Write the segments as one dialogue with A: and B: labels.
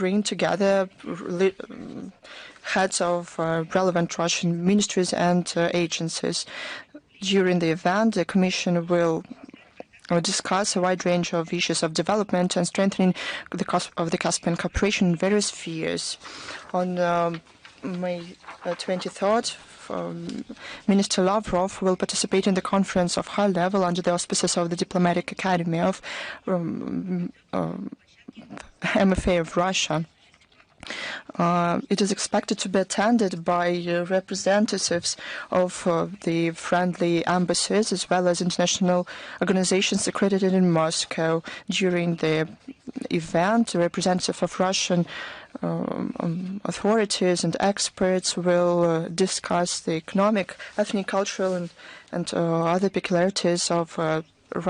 A: bring together heads of relevant Russian ministries and agencies. During the event, the Commission will discuss a wide range of issues of development and strengthening of the Caspian cooperation in various spheres. On May 23rd, Minister Lavrov will participate in the conference of high level under the auspices of the Diplomatic Academy of MFA of Russia. It is expected to be attended by representatives of the friendly embassies as well as international organizations accredited in Moscow. During the event, a representative of Russian authorities and experts will discuss the economic, ethnic, cultural, and other peculiarities of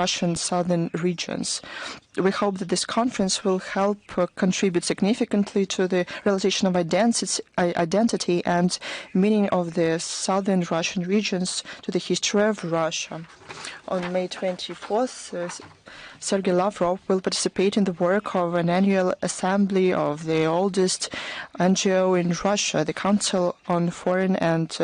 A: Russian southern regions. We hope that this conference will help contribute significantly to the realization of identity and meaning of the southern Russian regions to the history of Russia. On May 24th, Sergei Lavrov will participate in the work of an annual assembly of the oldest NGO in Russia, the Council on Foreign and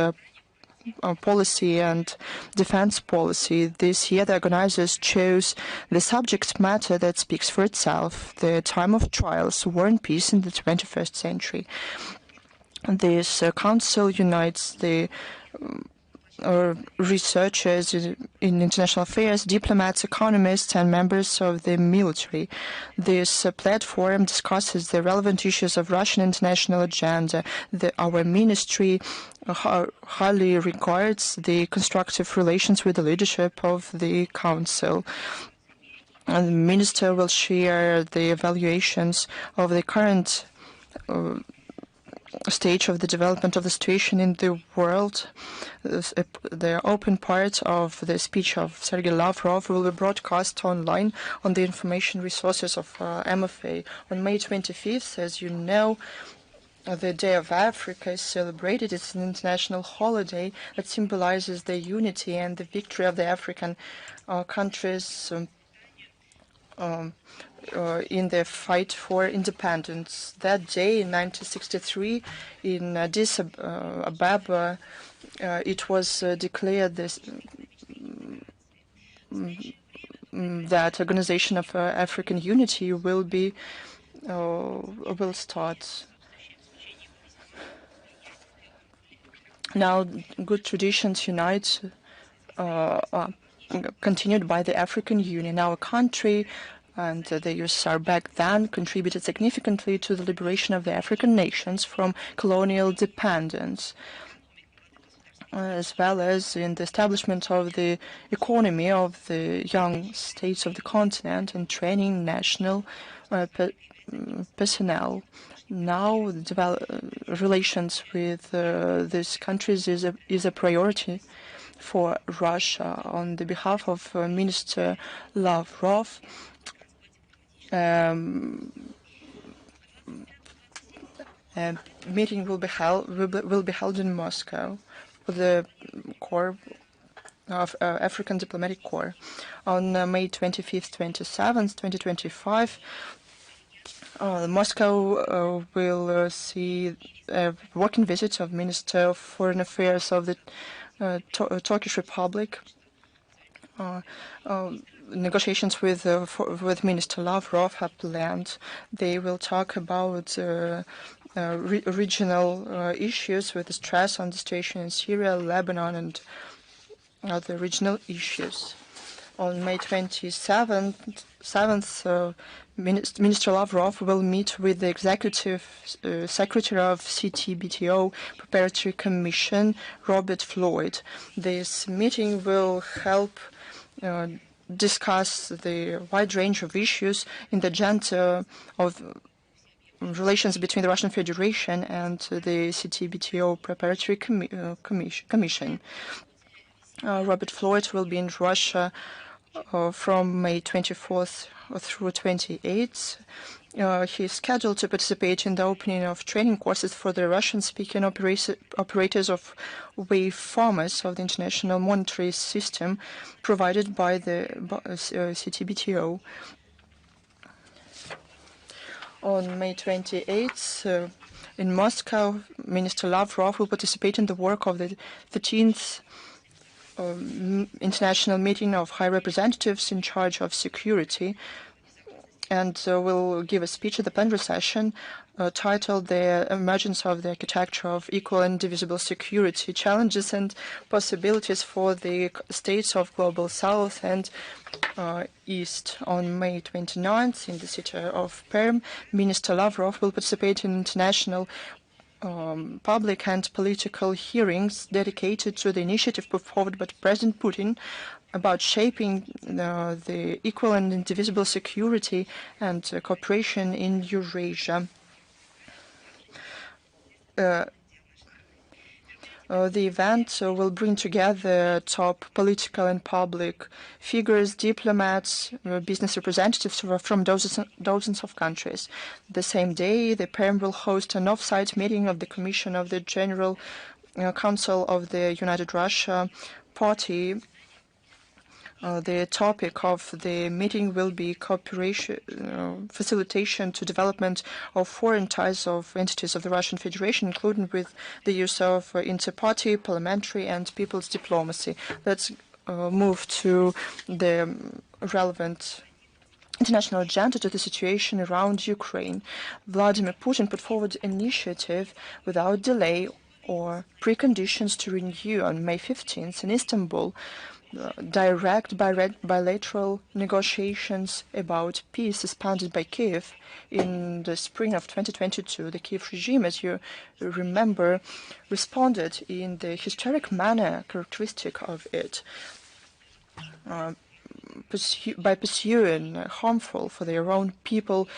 A: Policy and Defense Policy. This year, the organizers chose the subject matter that speaks for itself: the time of trials, war and peace in the 21st century. This council unites the researchers in international affairs, diplomats, economists, and members of the military. This platform discusses the relevant issues of Russian international agenda. Our ministry highly regards the constructive relations with the leadership of the Council. And the Minister will share the evaluations of the current stage of the development of the situation in the world. The open part of the speech of Sergei Lavrov will be broadcast online on the information resources of MFA. On May 25th, as you know, the Day of Africa is celebrated. It's an international holiday that symbolizes the unity and the victory of the African countries in the fight for independence. That day in 1963 in Addis Ababa, it was declared that Organization of African Unity will start. Now, good traditions unite, continued by the African Union. Our country and the USSR back then contributed significantly to the liberation of the African nations from colonial dependence, as well as in the establishment of the economy of the young states of the continent and training national personnel. Now, relations with these countries is a priority for Russia. On the behalf of Minister Lavrov, a meeting will be held in Moscow with the Corps of African Diplomatic Corps on May 25th, 27th, 2025. Moscow will see a working visit of Minister of Foreign Affairs of the Turkish Republic. Negotiations with Minister Lavrov have planned. They will talk about regional issues with stress on the situation in Syria, Lebanon, and other regional issues. On May 27th, Minister Lavrov will meet with the Executive Secretary of CTBTO Preparatory Commission, Robert Floyd. This meeting will help discuss the wide range of issues in the agenda of relations between the Russian Federation and the CTBTO Preparatory Commission. Robert Floyd will be in Russia from May 24th through 28th. He is scheduled to participate in the opening of training courses for the Russian-speaking operators of wave formers of the international monetary system provided by the CTBTO. On May 28th, in Moscow, Minister Lavrov will participate in the work of the 13th International Meeting of High Representatives in charge of security, and will give a speech at the plenary session titled "The Emergence of the Architecture of Equal and Indivisible Security, Challenges and Possibilities for the States of Global South and East." On May 29th, in the city of Perm, Minister Lavrov will participate in international public and political hearings dedicated to the initiative put forward by President Putin about shaping the equal and indivisible security and cooperation in Eurasia. The event will bring together top political and public figures, diplomats, business representatives from dozens of countries. The same day, the Perm will host an off-site meeting of the Commission of the General Council of the United Russia Party. The topic of the meeting will be cooperation, facilitation to development of foreign ties of entities of the Russian Federation, including with the use of inter-party, parliamentary and people's diplomacy. Let's move to the relevant international agenda to the situation around Ukraine. Vladimir Putin put forward an initiative without delay or preconditions to renew on May 15th in Istanbul direct bilateral negotiations about peace suspended by Kiev in the spring of 2022. The Kiev regime, as you remember, responded in the historic manner characteristic of it by pursuing a harmful for their own people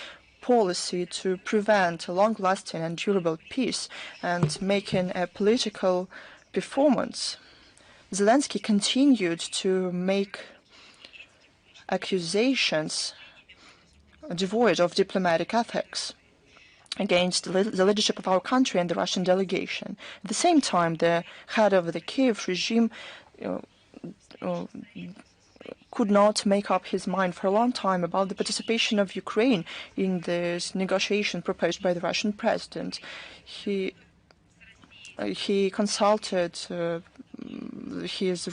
A: policy to prevent a long-lasting and durable peace and making a political performance. Zelensky continued to make accusations devoid of diplomatic ethics against the leadership of our country and the Russian delegation. At the same time, the head of the Kiev regime could not make up his mind for a long time about the participation of Ukraine in this negotiation proposed by the Russian president. He consulted his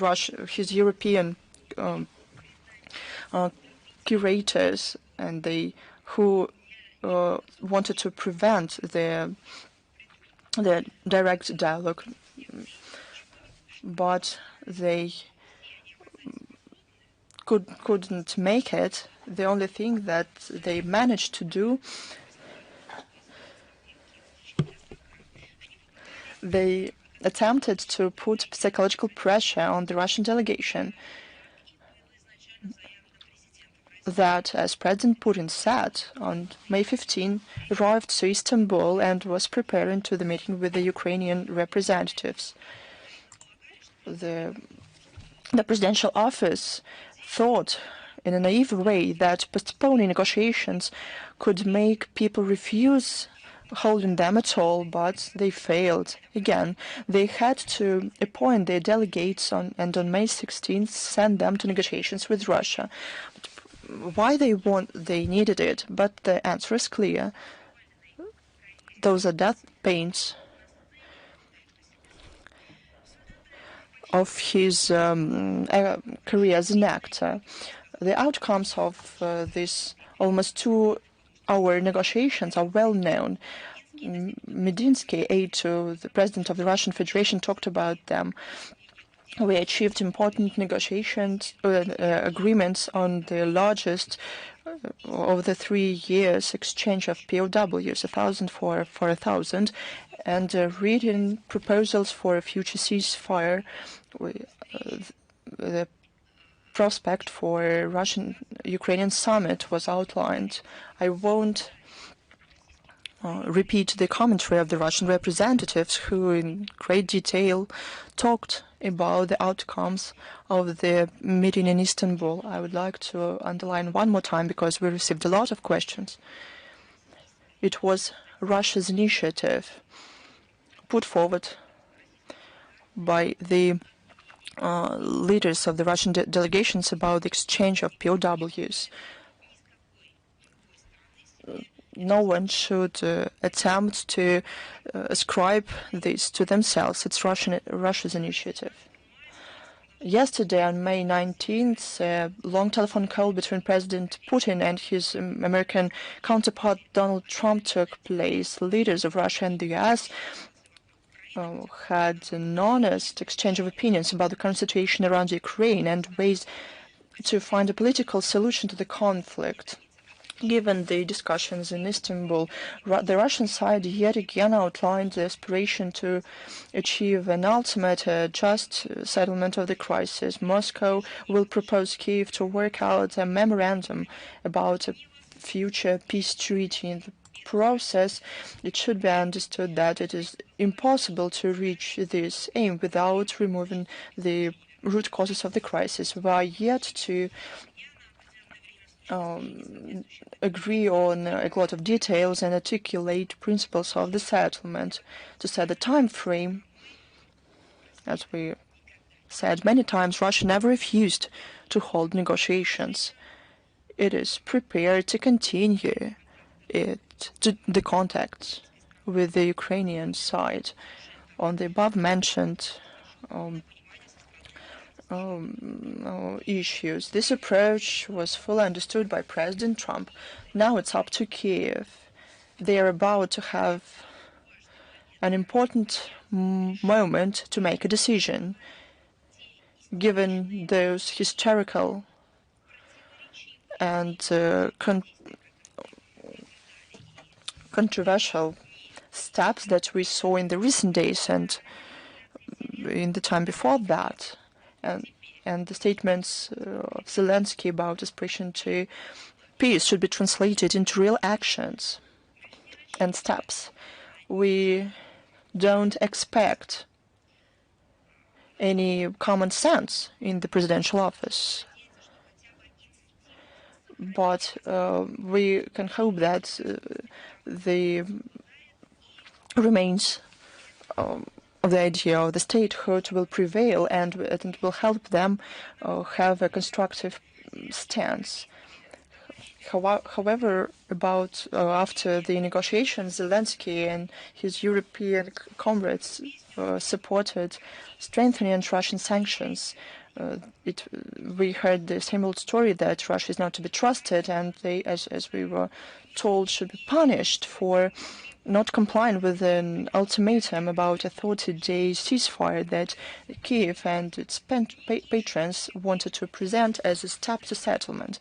A: European curators, and who wanted to prevent the direct dialogue, but they couldn't make it. The only thing that they managed to do, they attempted to put psychological pressure on the Russian delegation that, as President Putin said, on May 15, arrived to Istanbul and was preparing to the meeting with the Ukrainian representatives. The presidential office thought in a naive way that postponing negotiations could make people refuse holding them at all, but they failed. Again, they had to appoint their delegates and on May 16th send them to negotiations with Russia. Why they needed it, but the answer is clear. Those are death pains of his career as an actor. The outcomes of these almost 2-hour negotiations are well known. Medinsky, aide to the president of the Russian Federation, talked about them. We achieved important negotiations, agreements on the largest of the 3 years exchange of POWs, 1,000 for 1,000, and written proposals for a future ceasefire. The prospect for a Russian-Ukrainian summit was outlined. I won't repeat the commentary of the Russian representatives, who in great detail talked about the outcomes of the meeting in Istanbul. I would like to underline one more time, because we received a lot of questions. It was Russia's initiative put forward by the leaders of the Russian delegations about the exchange of POWs. no one should attempt to ascribe this to themselves. It's Russia's initiative. Yesterday, on May 19th, a long telephone call between President Putin and his American counterpart Donald Trump took place. Leaders of Russia and the US had an honest exchange of opinions about the current situation around Ukraine and ways to find a political solution to the conflict. Given the discussions in Istanbul, the Russian side yet again outlined the aspiration to achieve an ultimate just settlement of the crisis. Moscow will propose Kyiv to work out a memorandum about a future peace treaty. In the process, it should be understood that it is impossible to reach this aim without removing the root causes of the crisis. We are yet to agree on a lot of details and articulate principles of the settlement. To set the time frame, as we said many times, Russia never refused to hold negotiations. It is prepared to continue the contacts with the Ukrainian side on the above-mentioned issues. This approach was fully understood by President Trump. Now it's up to Kyiv. They are about to have an important moment to make a decision, given those historical and controversial steps that we saw in the recent days and in the time before that. And the statements of Zelensky about aspiration to peace should be translated into real actions and steps. We don't expect any common sense in the presidential office, but we can hope that the remains of the idea of the statehood will prevail, and it will help them have a constructive stance. However, about after the negotiations, Zelensky and his European comrades supported strengthening Russian sanctions. We heard the same old story that Russia is not to be trusted, and they, as we were told, should be punished for not complying with an ultimatum about a 30-day ceasefire that Kyiv and its patrons wanted to present as a step to settlement.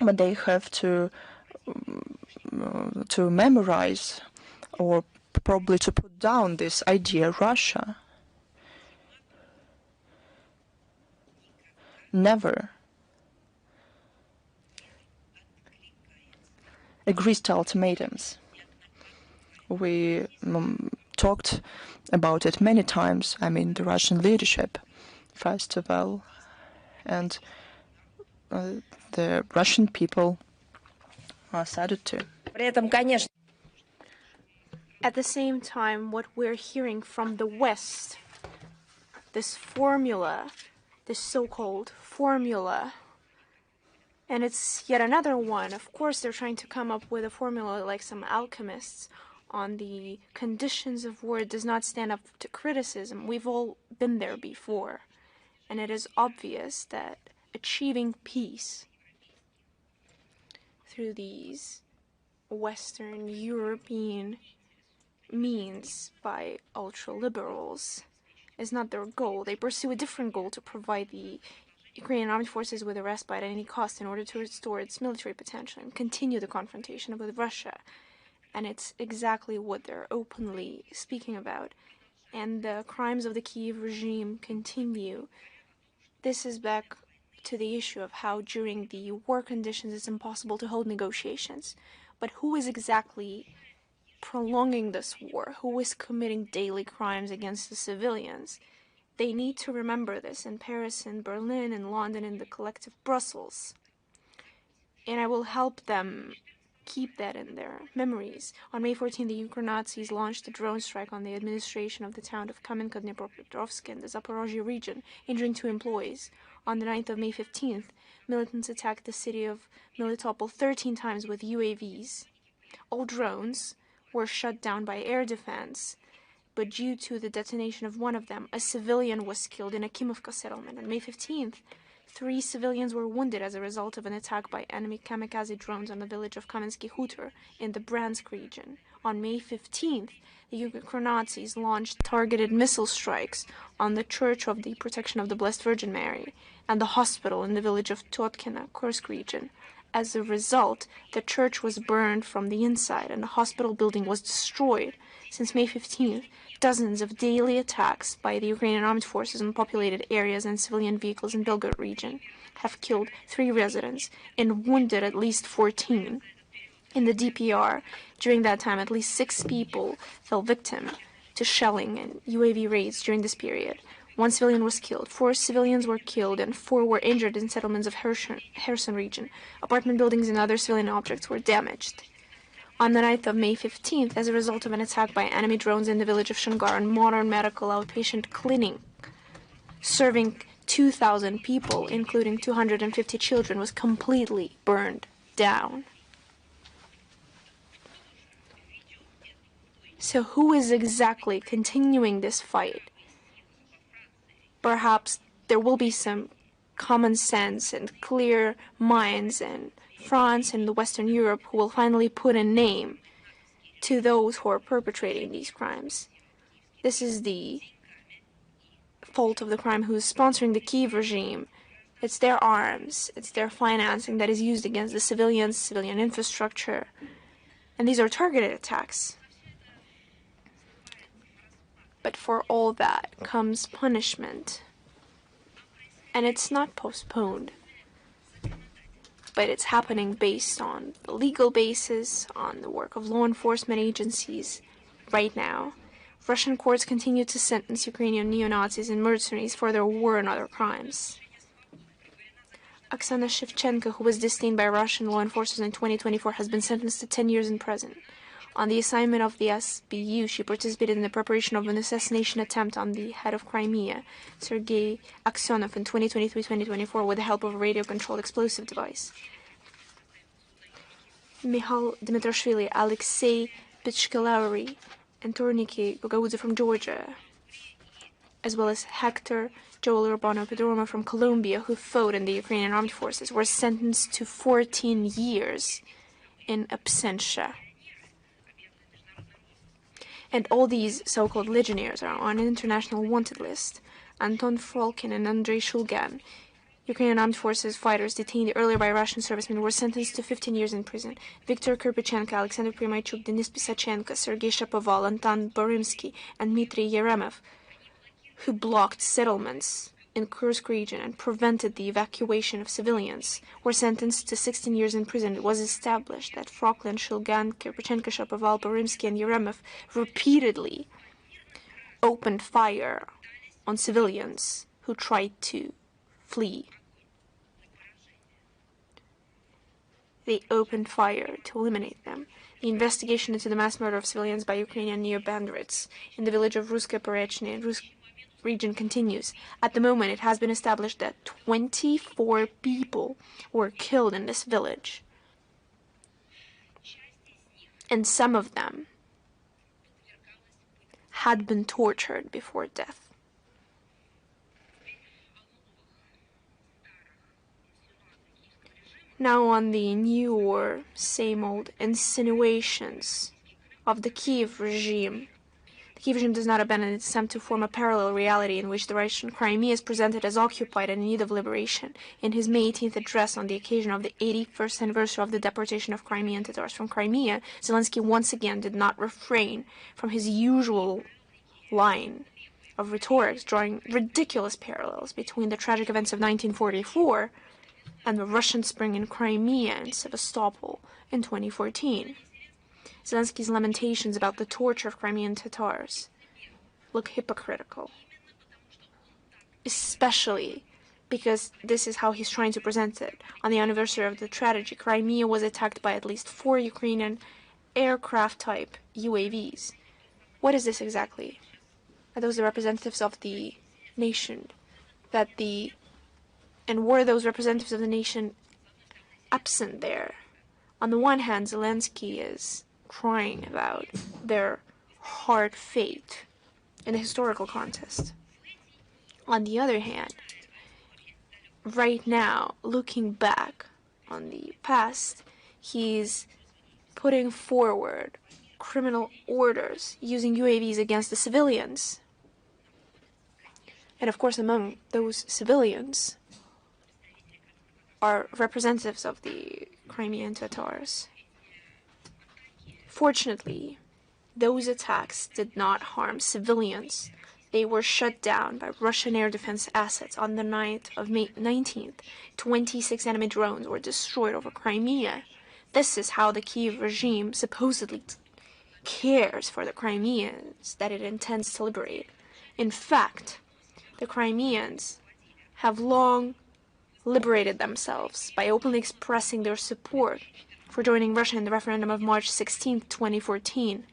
A: But they have to memorize or probably to put down this idea. Russia never agrees to ultimatums. We talked about it many times. I mean, the Russian leadership, first of all, and the Russian people are sad too.
B: At the same time, what we're hearing from the West, this formula, this so-called formula, and it's yet another one. Of course, they're trying to come up with a formula like some alchemists on the conditions of war. It does not stand up to criticism. We've all been there before. And it is obvious that achieving peace through these Western European means by ultra-liberals is not their goal. They pursue a different goal to provide the Ukrainian armed forces with a respite at any cost in order to restore its military potential and continue the confrontation with Russia. And it's exactly what they're openly speaking about. And the crimes of the Kyiv regime continue. This is back to the issue of how during the war conditions it's impossible to hold negotiations. But who is exactly prolonging this war? Who is committing daily crimes against the civilians? They need to remember this in Paris, in Berlin, in London, in the collective Brussels. And I will help them keep that in their memories. On May 14, the Ukraine Nazis launched a drone strike on the administration of the town of Kamenka-Dnipropetrovsk in the Zaporozhye region, injuring 2 employees. On the 9th of May 15th, militants attacked the city of Melitopol 13 times with UAVs. All drones were shut down by air defense, but due to the detonation of one of them, a civilian was killed in a Kimovka settlement. On May 15th, 3 civilians were wounded as a result of an attack by enemy kamikaze drones on the village of Kamensky Hutor in the Bryansk region. On May 15th, the Ukraine Nazis launched targeted missile strikes on the Church of the Protection of the Blessed Virgin Mary and the hospital in the village of Totkina, Kursk region. As a result, the church was burned from the inside and the hospital building was destroyed. Since May 15th, dozens of daily attacks by the Ukrainian armed forces on populated areas and civilian vehicles in Belgorod region have killed 3 residents and wounded at least 14. In the DPR, during that time, at least 6 people fell victim to shelling and UAV raids during this period. 1 civilian was killed, 4 civilians were killed, and 4 were injured in settlements of Kherson region. Apartment buildings and other civilian objects were damaged. On the 9th of May 15th, as a result of an attack by enemy drones in the village of Shangar, a modern medical outpatient clinic serving 2,000 people, including 250 children, was completely burned down. So who is exactly continuing this fight? Perhaps there will be some common sense and clear minds in France and Western Europe who will finally put a name to those who are perpetrating these crimes. This is the fault of the crime who is sponsoring the Kiev regime. It's their arms, it's their financing that is used against the civilians, civilian infrastructure. And these are targeted attacks. But for all that comes punishment. And it's not postponed, but it's happening based on the legal basis, on the work of law enforcement agencies right now. Russian courts continue to sentence Ukrainian neo-Nazis and mercenaries for their war and other crimes. Oksana Shevchenko, who was detained by Russian law enforcement in 2024, has been sentenced to 10 years in prison. On the assignment of the SBU, she participated in the preparation of an assassination attempt on the head of Crimea, Sergei Aksyonov, in 2023-2024 with the help of a radio-controlled explosive device. Mihail Dmitrashvili, Alexei Pichkalaury, and Torniki Gagaudze from Georgia, as well as Hector Joel Urbano Pedroma from Colombia, who fought in the Ukrainian armed forces, were sentenced to 14 years in absentia. And all these so-called legionnaires are on an international wanted list. Anton Frolkin and Andrei Shulgan, Ukrainian armed forces fighters detained earlier by Russian servicemen, were sentenced to 15 years in prison. Viktor Kirpichenko, Alexander Primachuk, Denis Pisachenko, Sergei Shapoval, Anton Borymsky, and Dmitry Yeremev, who blocked settlements in Kursk region and prevented the evacuation of civilians, were sentenced to 16 years in prison. It was established that Frolkin, Shulgan, Kirpichenko, Shapoval, Borymsky, and Yeremev repeatedly opened fire on civilians who tried to flee. They opened fire to eliminate them. The investigation into the mass murder of civilians by Ukrainian neo-bandits in the village of Ruske Porechny and Rusk region continues. At the moment, it has been established that 24 people were killed in this village, and some of them had been tortured before death. Now on the new or same old insinuations of the Kiev regime. The Kiev regime does not abandon its attempt to form a parallel reality in which the Russian Crimea is presented as occupied and in need of liberation. In his May 18th address on the occasion of the 81st anniversary of the deportation of Crimean Tatars from Crimea, Zelensky once again did not refrain from his usual line of rhetoric, drawing ridiculous parallels between the tragic events of 1944 and the Russian Spring in Crimea and Sevastopol in 2014. Zelensky's lamentations about the torture of Crimean Tatars look hypocritical, especially because this is how he's trying to present it. On the anniversary of the tragedy, Crimea was attacked by at least 4 Ukrainian aircraft-type UAVs. What is this exactly? Are those the representatives of the nation? And were those representatives of the nation absent there? On the one hand, Zelensky is crying about their hard fate in the historical context. On the other hand, right now, looking back on the past, he's putting forward criminal orders using UAVs against the civilians. And of course, among those civilians are representatives of the Crimean Tatars. Fortunately, those attacks did not harm civilians. They were shut down by Russian air defense assets. On the night of May 19th, 26 enemy drones were destroyed over Crimea. This is how the Kyiv regime supposedly cares for the Crimeans that it intends to liberate. In fact, the Crimeans have long liberated themselves by openly expressing their support for joining Russia in the referendum of March 16, 2014.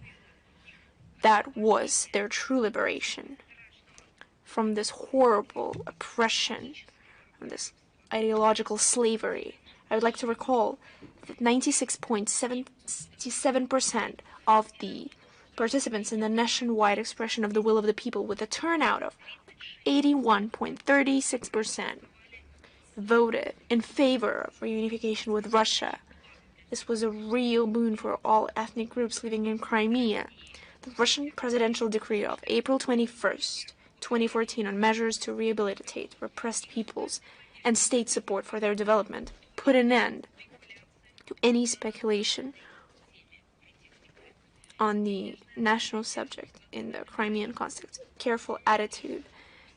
B: That was their true liberation from this horrible oppression, from this ideological slavery. I would like to recall that 96.77% of the participants in the nationwide expression of the will of the people, with a turnout of 81.36%, voted in favor of reunification with Russia. This was a real boon for all ethnic groups living in Crimea. The Russian presidential decree of April 21st, 2014 on measures to rehabilitate repressed peoples and state support for their development put an end to any speculation on the national subject in the Crimean context. Careful attitude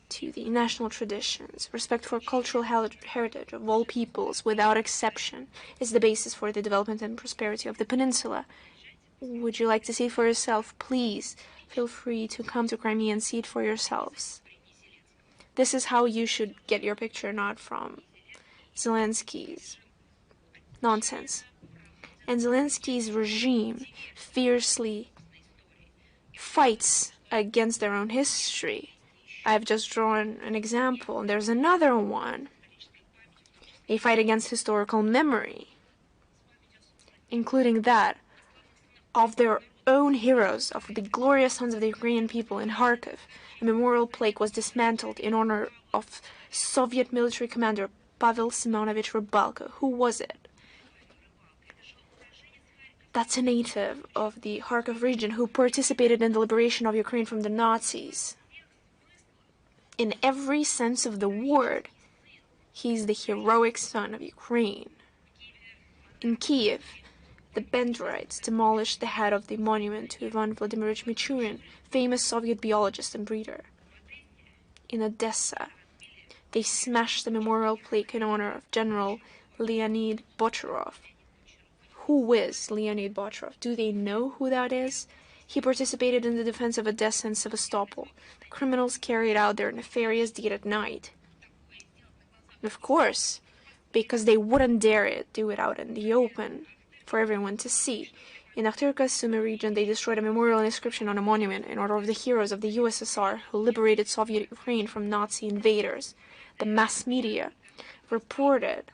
B: to the national traditions, respect for cultural heritage of all peoples without exception is the basis for the development and prosperity of the peninsula. Would you like to see it for yourself? Please feel free to come to Crimea and see it for yourselves. This is how you should get your picture, not from Zelensky's nonsense. And Zelensky's regime fiercely fights against their own history. I've just drawn an example, and there's another one. They fight against historical memory, including that of their own heroes, of the glorious sons of the Ukrainian people in Kharkiv. A memorial plaque was dismantled in honor of Soviet military commander Pavel Simonovich Rybalko. Who was it? That's a native of the Kharkiv region who participated in the liberation of Ukraine from the Nazis. In every sense of the word, he's the heroic son of Ukraine. In Kyiv, the Benderites demolished the head of the monument to Ivan Vladimirovich Michurin, famous Soviet biologist and breeder. In Odessa, they smashed the memorial plaque in honor of General Leonid Bocharov. Who is Leonid Bocharov? Do they know who that is? He participated in the defense of Odessa and Sevastopol. The criminals carried out their nefarious deed at night. Of course, because they wouldn't dare do it out in the open for everyone to see. In Akhtarka Sumy region, they destroyed a memorial inscription on a monument in honor of the heroes of the USSR who liberated Soviet Ukraine from Nazi invaders. The mass media reported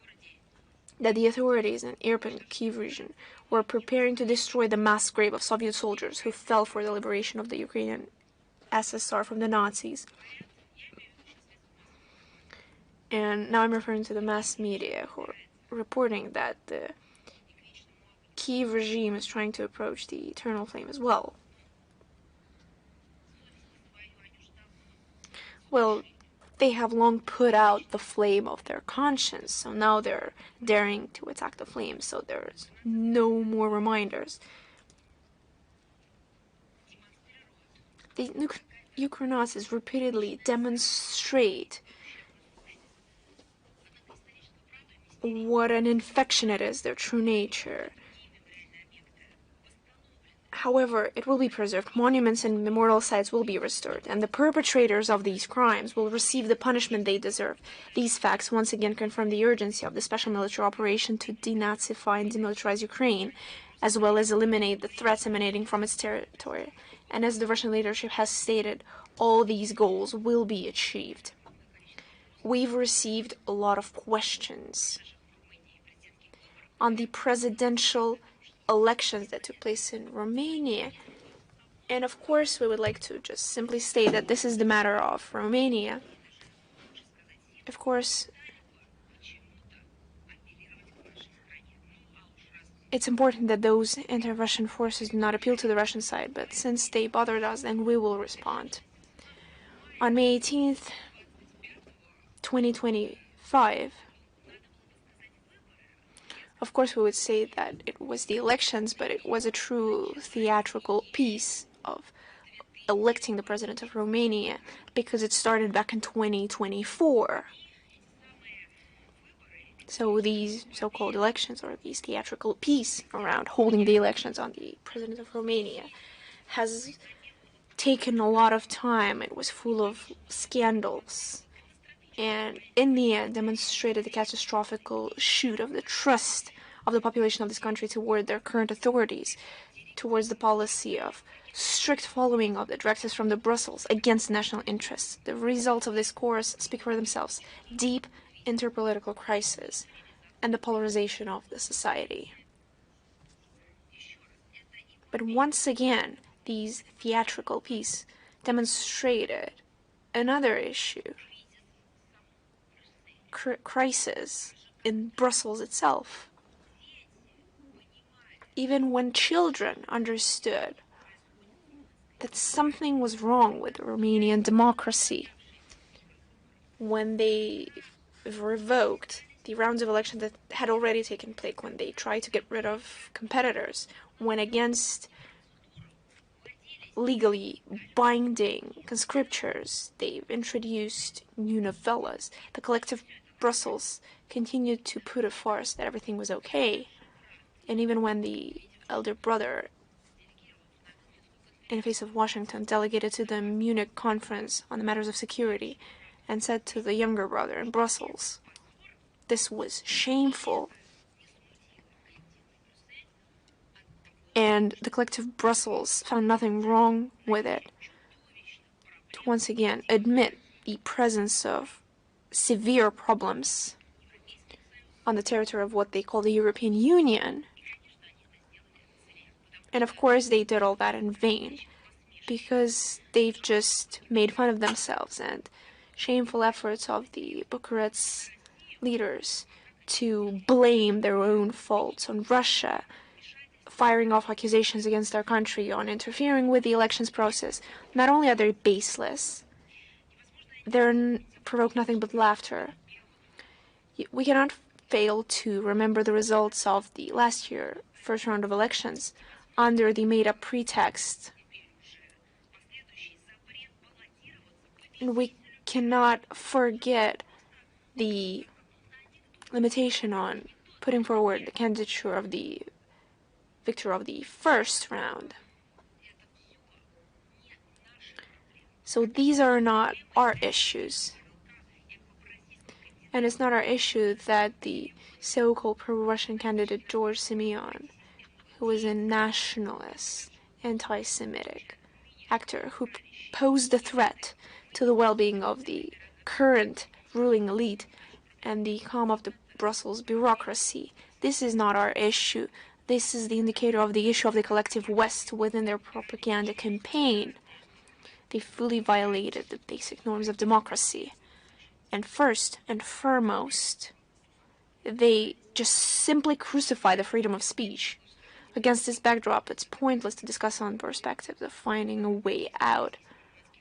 B: that the authorities in Irpin, Kyiv region, were preparing to destroy the mass grave of Soviet soldiers who fell for the liberation of the Ukrainian SSR from the Nazis. And now I'm referring to the mass media who are reporting that the Kyiv regime is trying to approach the eternal flame as well. Well, they have long put out the flame of their conscience, so now they're daring to attack the flame, so there's no more reminders. The Ukronazis repeatedly demonstrate what an infection it is, their true nature. However, it will be preserved. Monuments and memorial sites will be restored, and the perpetrators of these crimes will receive the punishment they deserve. These facts once again confirm the urgency of the special military operation to denazify and demilitarize Ukraine, as well as eliminate the threats emanating from its territory. And as the Russian leadership has stated, all these goals will be achieved. We've received a lot of questions on the presidential elections that took place in Romania. And of course, we would like to just simply state that this is the matter of Romania. Of course, it's important that those anti-Russian forces do not appeal to the Russian side, but since they bothered us, then we will respond. On May 18th, 2025, of course, we would say that it was the elections, but it was a true theatrical piece of electing the president of Romania, because it started back in 2024. So these so-called elections, or these theatrical piece around holding the elections on the president of Romania, has taken a lot of time. It was full of scandals, and in the end demonstrated the catastrophic shoot of the trust of the population of this country toward their current authorities, towards the policy of strict following of the directives from the Brussels against national interests. The results of this course speak for themselves: deep interpolitical crisis and the polarization of the society. But once again, these theatrical pieces demonstrated another issue: crisis in Brussels itself. Even when children understood that something was wrong with Romanian democracy, when they revoked the rounds of election that had already taken place, when they tried to get rid of competitors, when against legally binding conscriptures, they introduced new novellas, the collective Brussels continued to put a farce that everything was okay. And even when the elder brother, in the face of Washington, delegated to the Munich conference on the matters of security, and said to the younger brother in Brussels, this was shameful, and the collective Brussels found nothing wrong with it, to once again admit the presence of severe problems on the territory of what they call the European Union. And of course they did all that in vain, because they've just made fun of themselves and shameful efforts of the Bucharest leaders to blame their own faults on Russia, firing off accusations against our country on interfering with the elections process. Not only are they baseless, they provoke nothing but laughter. We cannot fail to remember the results of the last year first round of elections under the made-up pretext. And we cannot forget the limitation on putting forward the candidature of the victor of the first round. So these are not our issues. And it's not our issue that the so-called pro-Russian candidate George Simeon, who is a nationalist, anti-Semitic actor who posed a threat to the well-being of the current ruling elite and the calm of the Brussels bureaucracy. This is not our issue. This is the indicator of the issue of the collective West within their propaganda campaign. They fully violated the basic norms of democracy. And first and foremost, they just simply crucify the freedom of speech. Against this backdrop, it's pointless to discuss on perspectives of finding a way out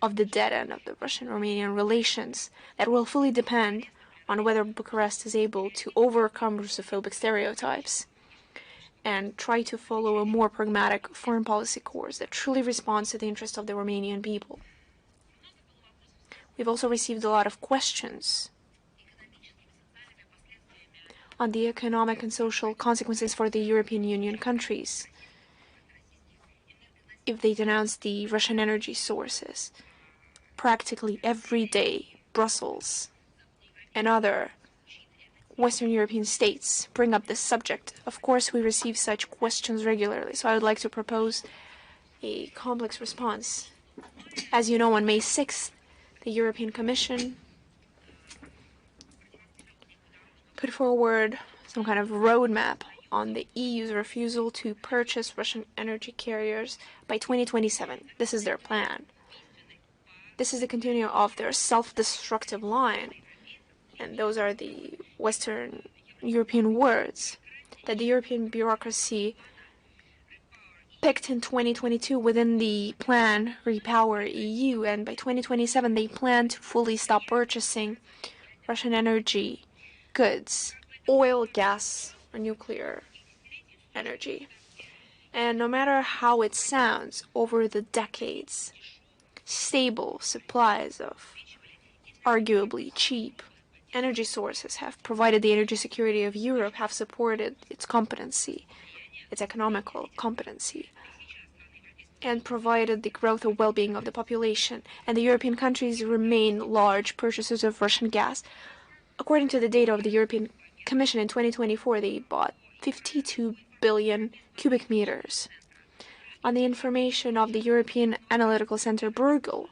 B: of the dead end of the Russian-Romanian relations that will fully depend on whether Bucharest is able to overcome Russophobic stereotypes and try to follow a more pragmatic foreign policy course that truly responds to the interests of the Romanian people. We've also received a lot of questions on the economic and social consequences for the European Union countries. if they denounce the Russian energy sources. Practically every day, Brussels and other Western European states bring up this subject. Of course, we receive such questions regularly, so I would like to propose a complex response. As you know, on May 6th, the European Commission put forward some kind of roadmap on the EU's refusal to purchase Russian energy carriers by 2027. This is their plan. This is the continuation of their self-destructive line, and those are the Western European words that the European bureaucracy picked in 2022 within the plan Repower EU, and by 2027 they plan to fully stop purchasing Russian energy goods, oil, gas, or nuclear energy. And no matter how it sounds, over the decades, stable supplies of arguably cheap energy sources have provided the energy security of Europe, have supported its competency, its economical competency, and provided the growth and well-being of the population. And the European countries remain large purchasers of Russian gas. According to the data of the European Commission in 2024, they bought 52 billion cubic meters. On the information of the European Analytical Center Bruegel,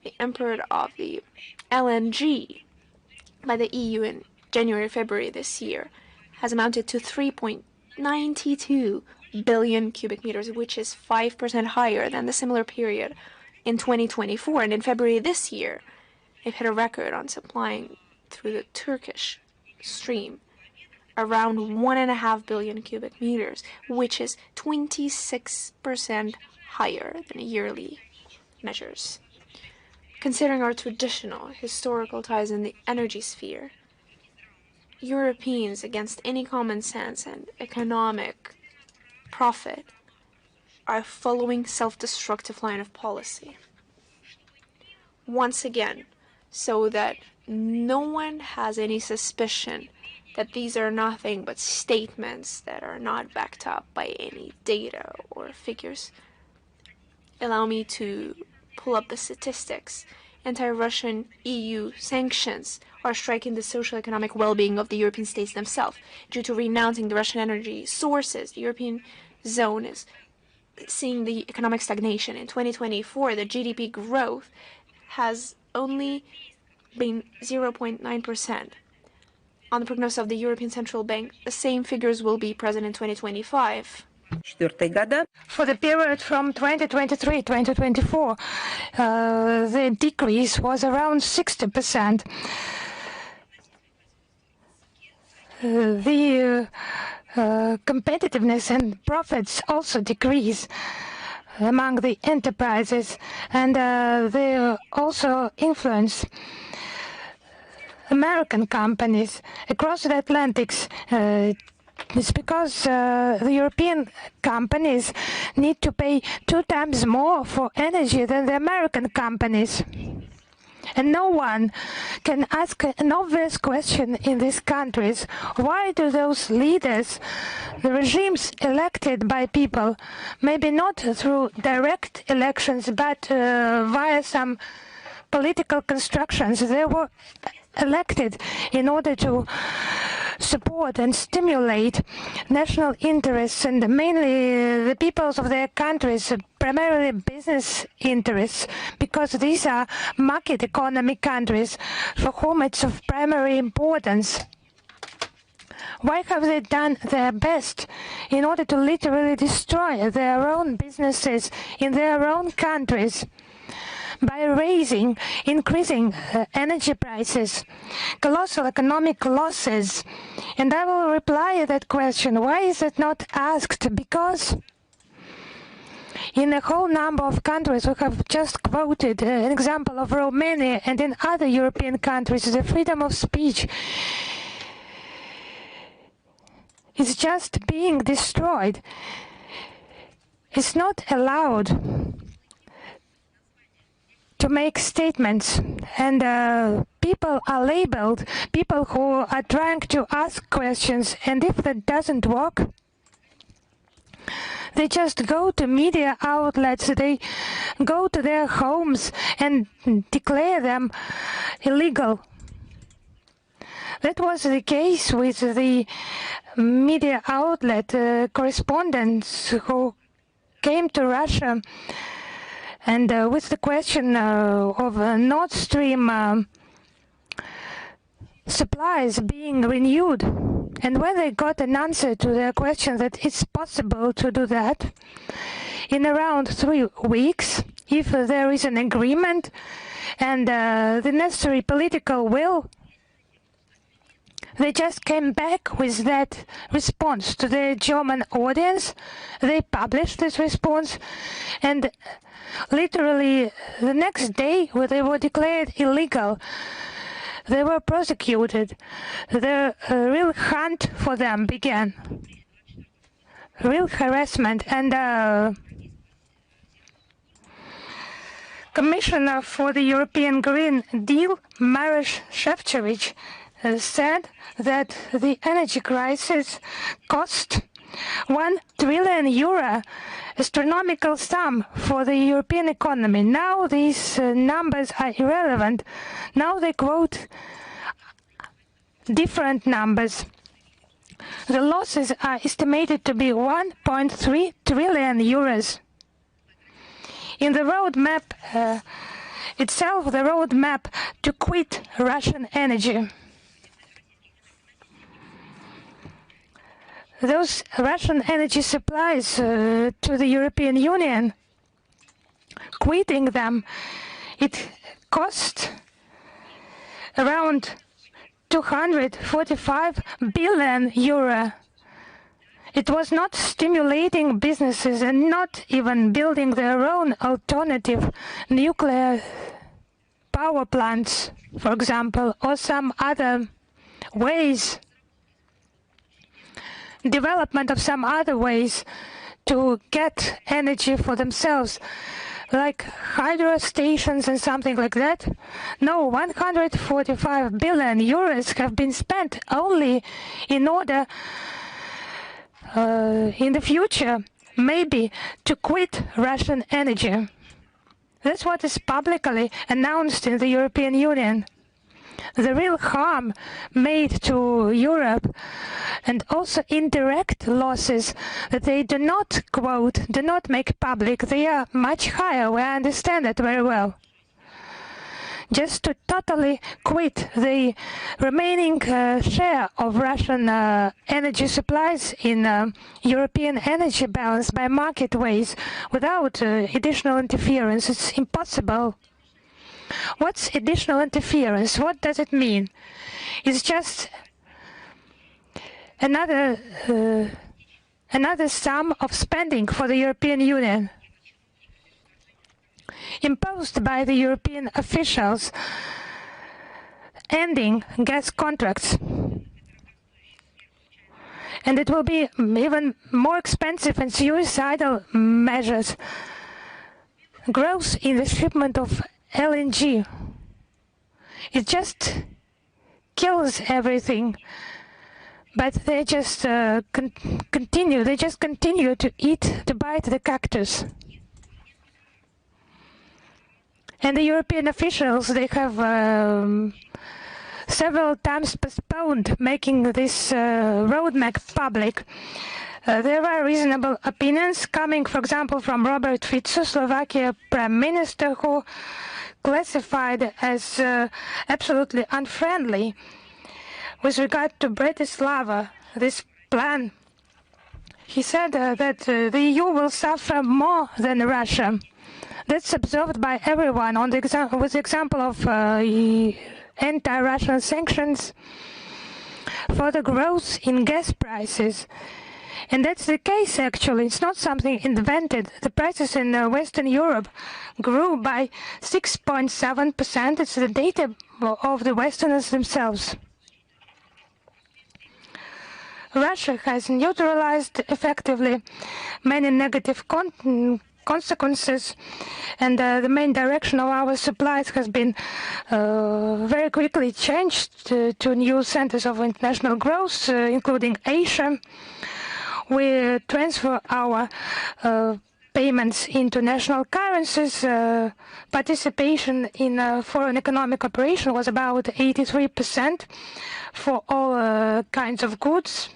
B: the import of the LNG by the EU in January-February this year has amounted to 3.92 billion cubic meters, which is 5% higher than the similar period in 2024. And in February this year, they've hit a record on supplying through the Turkish stream around 1.5 billion cubic meters, which is 26% higher than yearly measures. Considering our traditional historical ties in the energy sphere, Europeans, against any common sense and economic profit, are following self-destructive line of policy. Once again, so that no one has any suspicion that these are nothing but statements that are not backed up by any data or figures. Allow me to pull up the statistics. Anti-Russian EU sanctions are striking the social-economic well-being of the European states themselves. Due to renouncing the Russian energy sources, the European zone is seeing the economic stagnation. In 2024, the GDP growth has only been 0.9%. On the prognosis of the European Central Bank, the same figures will be present in 2025.
C: For the period from 2023-2024, the decrease was around 60%. The competitiveness and profits also decrease among the enterprises, and they also influence American companies across the Atlantics. It's because the European companies need to pay 2 times more for energy than the American companies. And no one can ask an obvious question in these countries. Why do those leaders, the regimes elected by people, maybe not through direct elections, but via some political constructions, they were elected in order to support and stimulate national interests, and mainly the peoples of their countries, primarily business interests, because these are market economy countries for whom it's of primary importance. Why have they done their best in order to literally destroy their own businesses in their own countries? By increasing energy prices, colossal economic losses. And I will reply to that question. Why is it not asked? Because in a whole number of countries, we have just quoted an example of Romania, and in other European countries, the freedom of speech is just being destroyed. It's not allowed to make statements, and people are labeled, people who are trying to ask questions, and if that doesn't work, They just go to media outlets, they go to their homes and declare them illegal. That was the case with the media outlet correspondents who came to Russia and with the question of Nord Stream supplies being renewed. And when they got an answer to their question that it's possible to do that in around 3 weeks, if there is an agreement and the necessary political will, they just came back with that response to the German audience. They published this response, and literally the next day, when they were declared illegal, they were prosecuted. The real hunt for them began. Real harassment. And Commissioner for the European Green Deal, Maroš Šefčovič, said that the energy crisis cost €1 trillion, astronomical sum for the European economy. Now these numbers are irrelevant. Now they quote different numbers. The losses are estimated to be €1.3 trillion. In the roadmap itself, the roadmap to quit Russian energy. Those Russian energy supplies to the European Union, quitting them, it cost around €245 billion. It was not stimulating businesses and not even building their own alternative nuclear power plants, for example, or some other ways, development of some other ways to get energy for themselves, like hydro stations and something like that. No, €145 billion have been spent only in order in the future maybe to quit Russian energy. That's what is publicly announced in the European Union. The real harm made to Europe, and also indirect losses that they do not quote, do not make public, they are much higher. We understand that very well. Just to totally quit the remaining share of Russian energy supplies in European energy balance by market ways without additional interference, it's impossible. What's additional interference? What does it mean? It's just another sum of spending for the European Union, imposed by the European officials, ending gas contracts. And it will be even more expensive and suicidal measures. Growth in the shipment of LNG. It just kills everything. But they just continue. They just continue to bite the cactus. And the European officials, they have several times postponed making this roadmap public. There are reasonable opinions coming, for example, from Robert Fico, Slovakia Prime Minister, who classified as absolutely unfriendly with regard to Bratislava, this plan. He said that the EU will suffer more than Russia. That's observed by everyone on with the example of anti-Russian sanctions for the growth in gas prices. And that's the case, actually. It's not something invented. The prices in Western Europe grew by 6.7%. It's the data of the Westerners themselves. Russia has neutralized effectively many negative consequences, and the main direction of our supplies has been very quickly changed to new centers of international growth, including Asia. we transfer our payments into national currencies, participation in foreign economic operation was about 83% for all kinds of goods.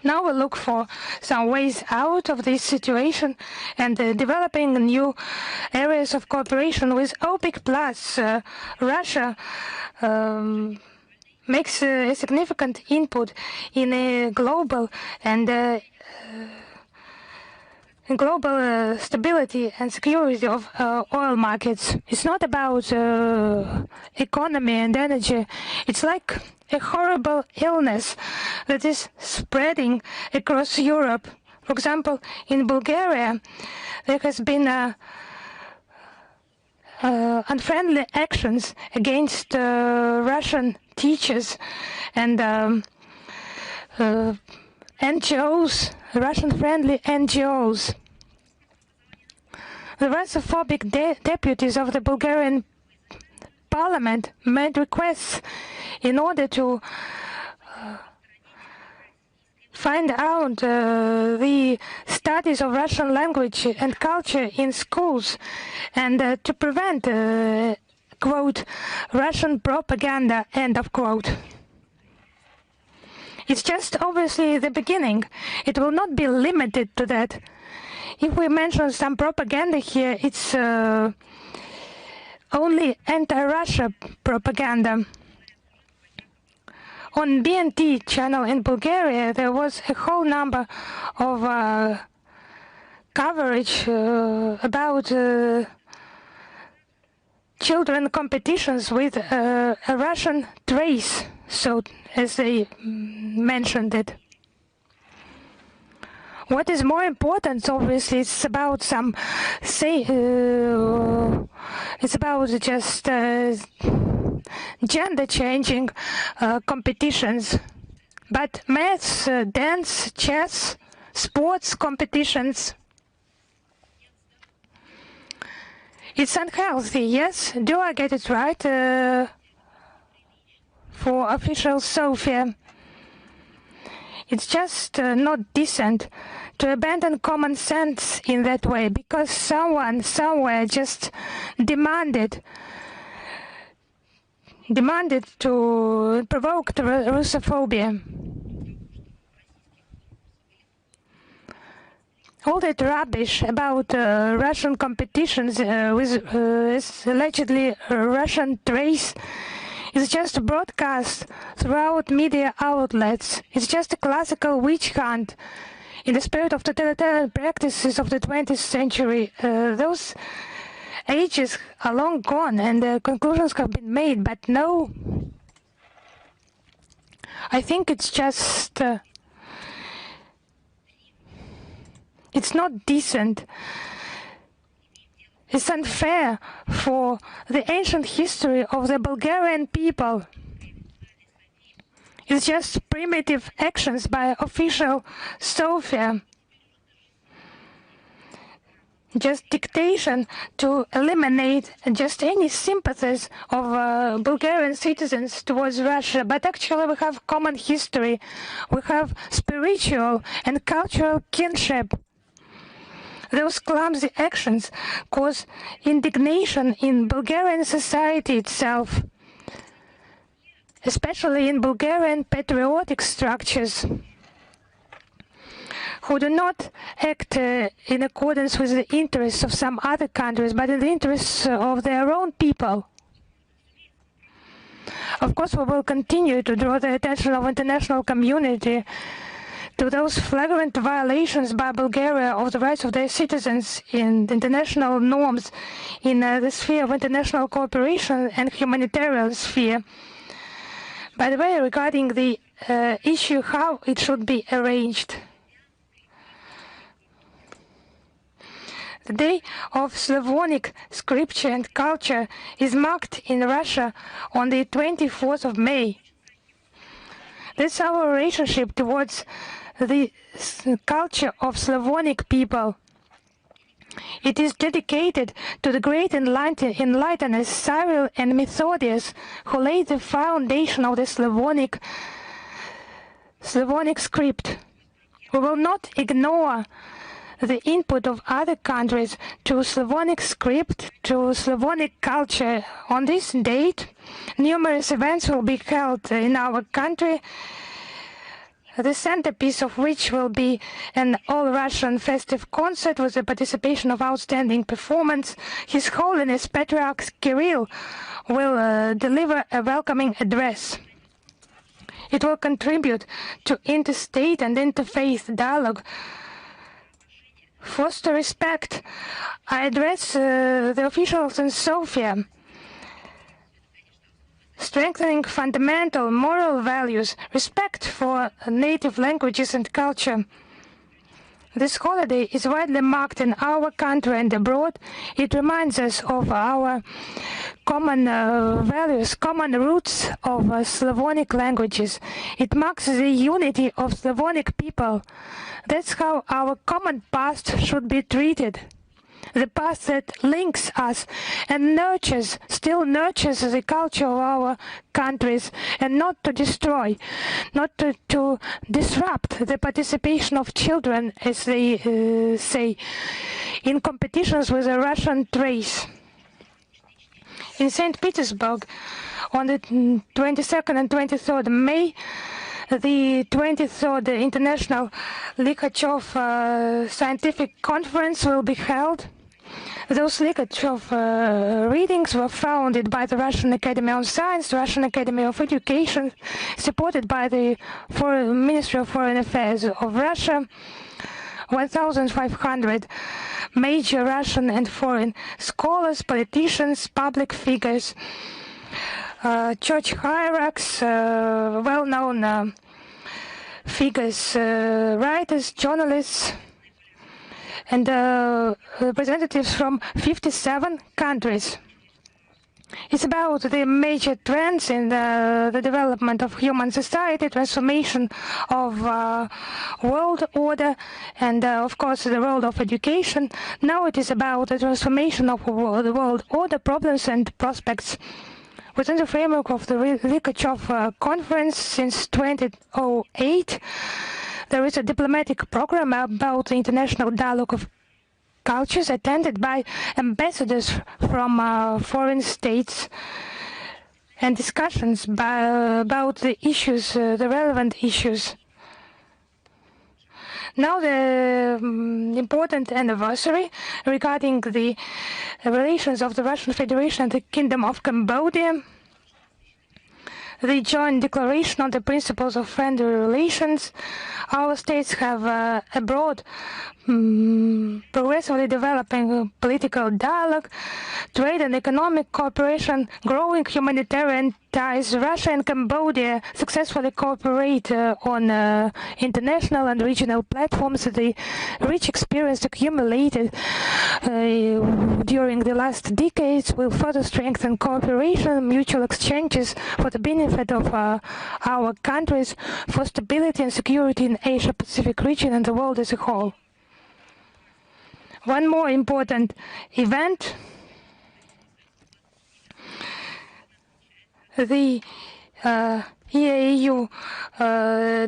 C: Now we look for some ways out of this situation and developing new areas of cooperation with OPEC+. Russia makes a significant input in a global and stability and security of oil markets. It's not about economy and energy. It's like a horrible illness that is spreading across Europe. For example, in Bulgaria, there has been unfriendly actions against Russian teachers and NGOs, Russian-friendly NGOs. The Russophobic deputies of the Bulgarian parliament made requests in order to find out the studies of Russian language and culture in schools and to prevent, quote, Russian propaganda, end of quote. It's just obviously the beginning. It will not be limited to that. If we mention some propaganda here, it's only anti-Russia propaganda. On BNT channel in Bulgaria, there was a whole number of coverage about children competitions with a Russian trace, so as they mentioned it. What is more important, obviously, it's about some it's about just gender-changing competitions, but maths, dance, chess, sports competitions. It's unhealthy, yes. Do I get it right? For official Sofia, it's just not decent to abandon common sense in that way, because someone somewhere just demanded to provoke Russophobia. All that rubbish about Russian competitions with allegedly Russian trace is just broadcast throughout media outlets. It's just a classical witch hunt in the spirit of totalitarian practices of the 20th century. Those ages are long gone and conclusions have been made, but no, I think it's just it's not decent. It's unfair for the ancient history of the Bulgarian people. It's just primitive actions by official Sofia. Just dictation to eliminate just any sympathies of Bulgarian citizens towards Russia. But actually we have common history. We have spiritual and cultural kinship. Those clumsy actions cause indignation in Bulgarian society itself, especially in Bulgarian patriotic structures, who do not act in accordance with the interests of some other countries, but in the interests of their own people. Of course, we will continue to draw the attention of the international community to those flagrant violations by Bulgaria of the rights of their citizens in the international norms in the sphere of international cooperation and humanitarian sphere. By the way, regarding the issue how it should be arranged, the Day of Slavonic Scripture and Culture is marked in Russia on the 24th of May. That's our relationship towards the culture of Slavonic people. It is dedicated to the great enlighteners Cyril and Methodius, who laid the foundation of the Slavonic script. We will not ignore the input of other countries to Slavonic script, to Slavonic culture. On this date, numerous events will be held in our country, the centerpiece of which will be an all-Russian festive concert with the participation of outstanding performance. His Holiness Patriarch Kirill will deliver a welcoming address. It will contribute to interstate and interfaith dialogue, foster respect. I address the officials in Sofia, strengthening fundamental moral values, respect for native languages and culture. This holiday is widely marked in our country and abroad. It reminds us of our common values, common roots of Slavonic languages. It marks the unity of Slavonic people. That's how our common past should be treated. The past that links us and still nurtures the culture of our countries, and not to destroy, not to disrupt the participation of children, as they say, in competitions with the Russian race. In St. Petersburg, on the 22nd and 23rd May, the 23rd International Likhachov Scientific Conference will be held. Those Likhachov readings were founded by the Russian Academy of Science, the Russian Academy of Education, supported by the Ministry of Foreign Affairs of Russia. 1,500 major Russian and foreign scholars, politicians, public figures, church hierarchs, well-known figures, writers, journalists, and representatives from 57 countries. It's about the major trends in the development of human society, transformation of world order, and of course the role of education. Now it is about the transformation of the world order, problems and prospects. Within the framework of the Likhachov conference since 2008, there is a diplomatic program about the international dialogue of cultures attended by ambassadors from foreign states, and discussions about the issues, the relevant issues. Now the important anniversary regarding the relations of the Russian Federation and the Kingdom of Cambodia, the joint declaration on the principles of friendly relations. Our states have a broad, progressively developing political dialogue, trade and economic cooperation, growing humanitarian ties. Russia and Cambodia successfully cooperate on international and regional platforms. The rich experience accumulated during the last decades will further strengthen cooperation, mutual exchanges for the benefit of our countries, for stability and security in Asia-Pacific region and the world as a whole. One more important event, the EAU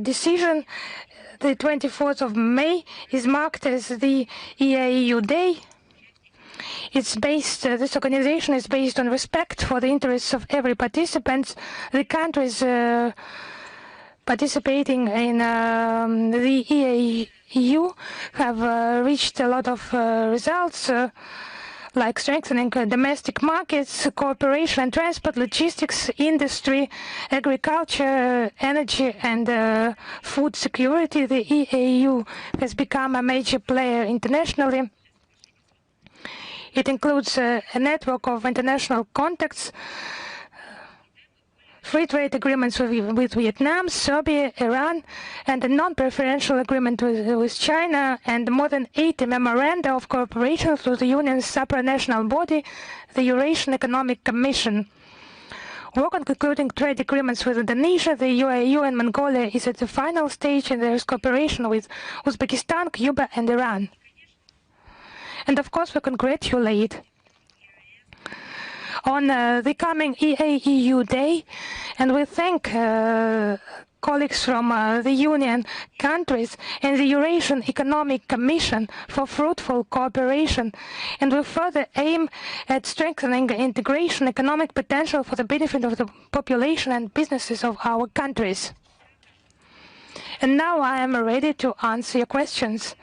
C: decision, the 24th of May, is marked as the EAU Day. It's based, this organization is based on respect for the interests of every participant. The countries participating in the EAU have reached a lot of results, like strengthening domestic markets, cooperation and transport, logistics, industry, agriculture, energy and food security. The EAU has become a major player internationally. It includes a network of international contacts, free trade agreements with Vietnam, Serbia, Iran, and a non-preferential agreement with China, and more than 80 memoranda of cooperation through the Union's supranational body, the Eurasian Economic Commission. Work on concluding trade agreements with Indonesia, the UAE, and Mongolia is at the final stage, and there is cooperation with Uzbekistan, Cuba, and Iran. And of course, we congratulate on the coming EAEU Day, and we thank colleagues from the Union countries and the Eurasian Economic Commission for fruitful cooperation, and will further aim at strengthening the integration economic potential for the benefit of the population and businesses of our countries. And now I am ready to answer your questions.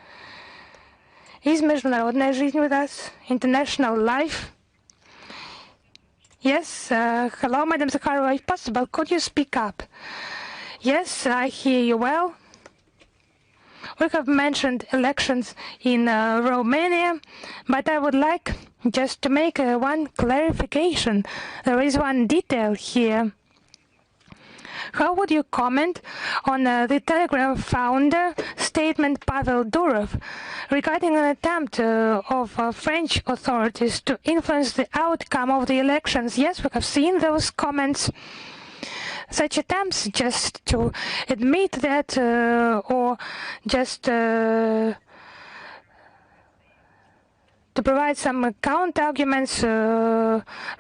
C: Is международная жизнь with us? International life? Yes. Hello, Madam Zakharova. If possible, could you speak up? Yes, I hear you well. We have mentioned elections in Romania, but I would like just to make one clarification. There is one detail here. How would you comment on the Telegram founder statement Pavel Durov regarding an attempt of French authorities to influence the outcome of the elections? Yes, we have seen those comments. Such attempts just to admit that or just to provide some counter-arguments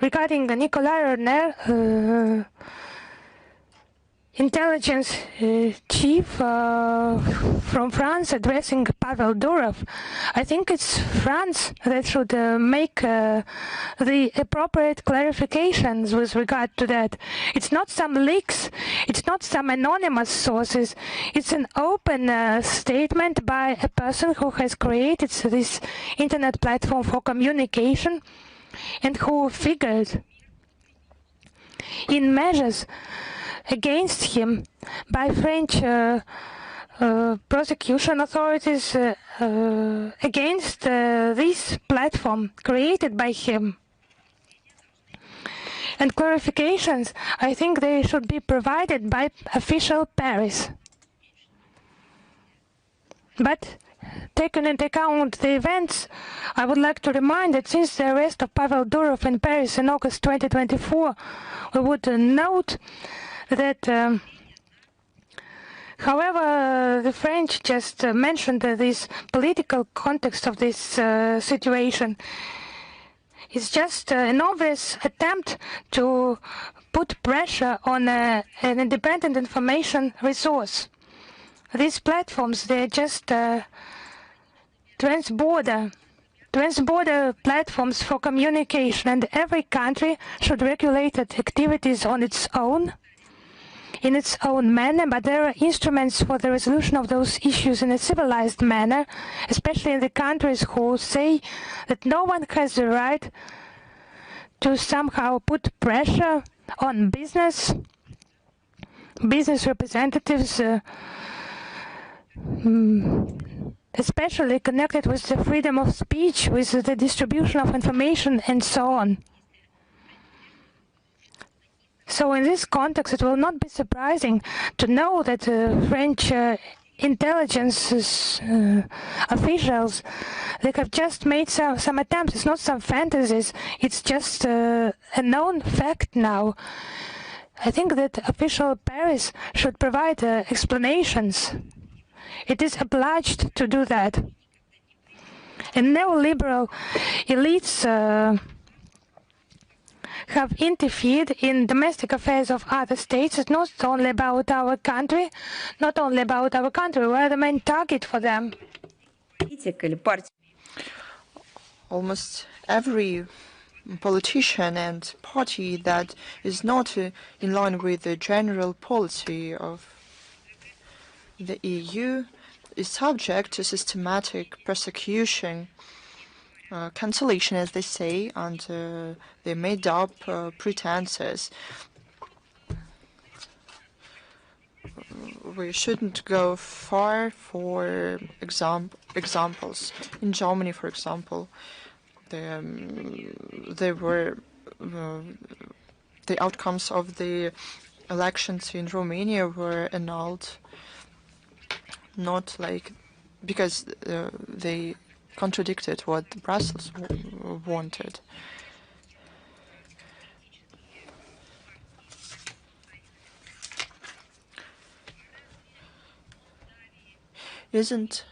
C: regarding Nicolas Renner, intelligence chief from France addressing Pavel Durov. I think it's France that should make the appropriate clarifications with regard to that. It's not some leaks, it's not some anonymous sources, it's an open statement by a person who has created this internet platform for communication and who figured in measures against him by French prosecution authorities against this platform created by him. And clarifications, I think they should be provided by official Paris. But taking into account the events, I would like to remind that since the arrest of Pavel Durov in Paris in August 2024, we would note that, however, the French just mentioned this political context of this situation. It's just an obvious attempt to put pressure on an independent information resource. These platforms, they're just transborder platforms for communication, and every country should regulate its activities on its own, in its own manner, but there are instruments for the resolution of those issues in a civilized manner, especially in the countries who say that no one has the right to somehow put pressure on business representatives, especially connected with the freedom of speech, with the distribution of information, and so on. So in this context, it will not be surprising to know that French intelligence officials, they have just made some attempts. It's not some fantasies. It's just a known fact now. I think that official Paris should provide explanations. It is obliged to do that. And neoliberal elites have interfered in domestic affairs of other states. It's not only about our country, we are the main target for them.
A: Almost every politician and party that is not in line with the general policy of the EU is subject to systematic persecution, cancellation, as they say, and they made up pretenses. We shouldn't go far for examples. In Germany, for example, the outcomes of the elections in Romania were annulled, not like because they contradicted what Brussels wanted. Isn't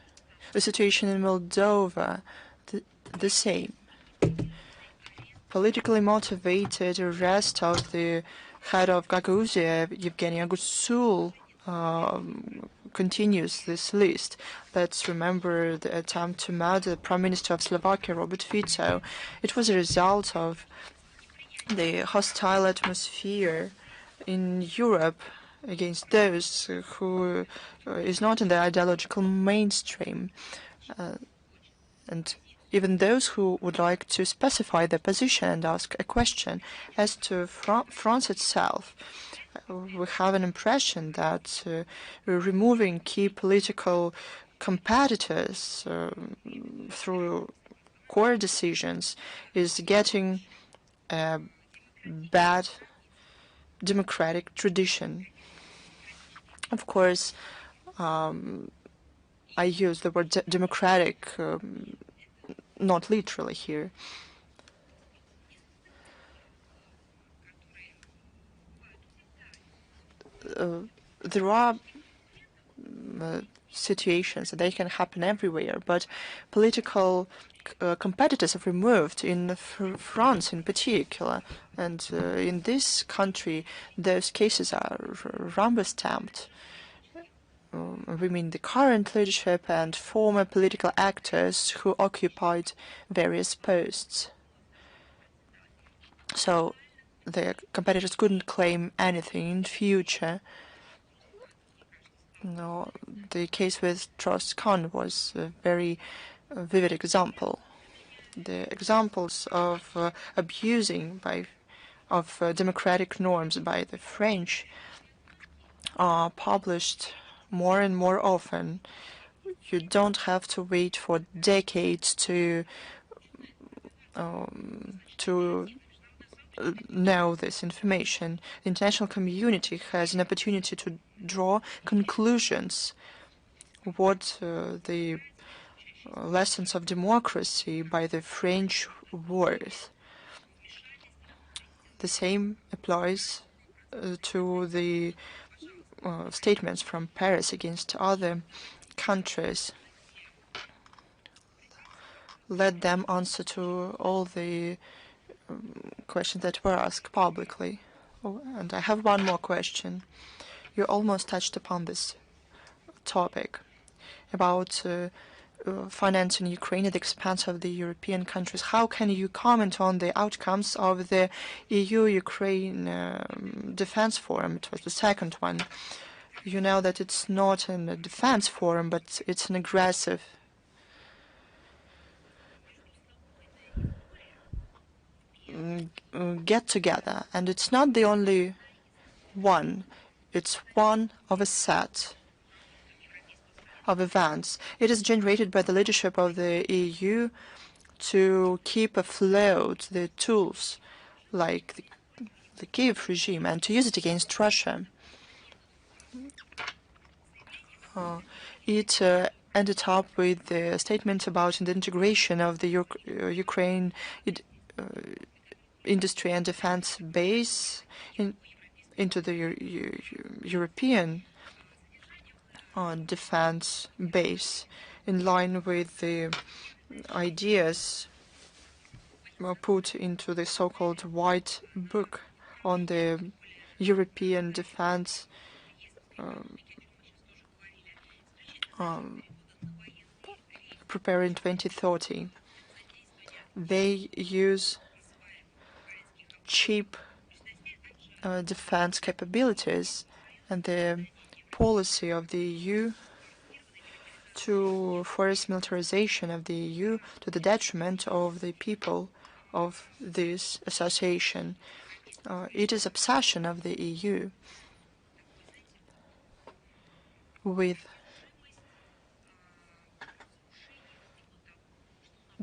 A: the situation in Moldova the same? Politically motivated arrest of the head of Gagauzia, Yevgeny Gusul, continues this list. Let's remember the attempt to murder the Prime Minister of Slovakia, Robert Fico. It was a result of the hostile atmosphere in Europe against those who is not in the ideological mainstream, and even those who would like to specify their position and ask a question. As to France itself, we have an impression that removing key political competitors through core decisions is getting a bad democratic tradition. Of course, I use the word democratic not literally here. There are situations that they can happen everywhere, but political competitors have removed in France in particular, and in this country those cases are rubber stamped. We mean the current leadership and former political actors who occupied various posts. So the competitors couldn't claim anything in future. No, the case with Strauss-Kahn was a very vivid example. The examples of abusing of democratic norms by the French are published more and more often. You don't have to wait for decades to know this information. The international community has an opportunity to draw conclusions what the lessons of democracy by the French worth. The same applies to the statements from Paris against other countries. Let them answer to all the questions that were asked publicly. Oh, and I have one more question. You almost touched upon this topic about financing Ukraine at the expense of the European countries. How can you comment on the outcomes of the EU-Ukraine Defense Forum? It was the second one. You know that it's not a defense forum, but it's an aggressive get-together, and it's not the only one. It's one of a set of events. It is generated by the leadership of the EU to keep afloat the tools like the Kiev regime and to use it against Russia. It ended up with the statement about the integration of the Ukraine industry and defense base into the European defense base, in line with the ideas put into the so-called White Book on the European defense prepared in 2030. They use cheap defense capabilities and the policy of the EU to force militarization of the EU to the detriment of the people of this association. It is obsession of the EU with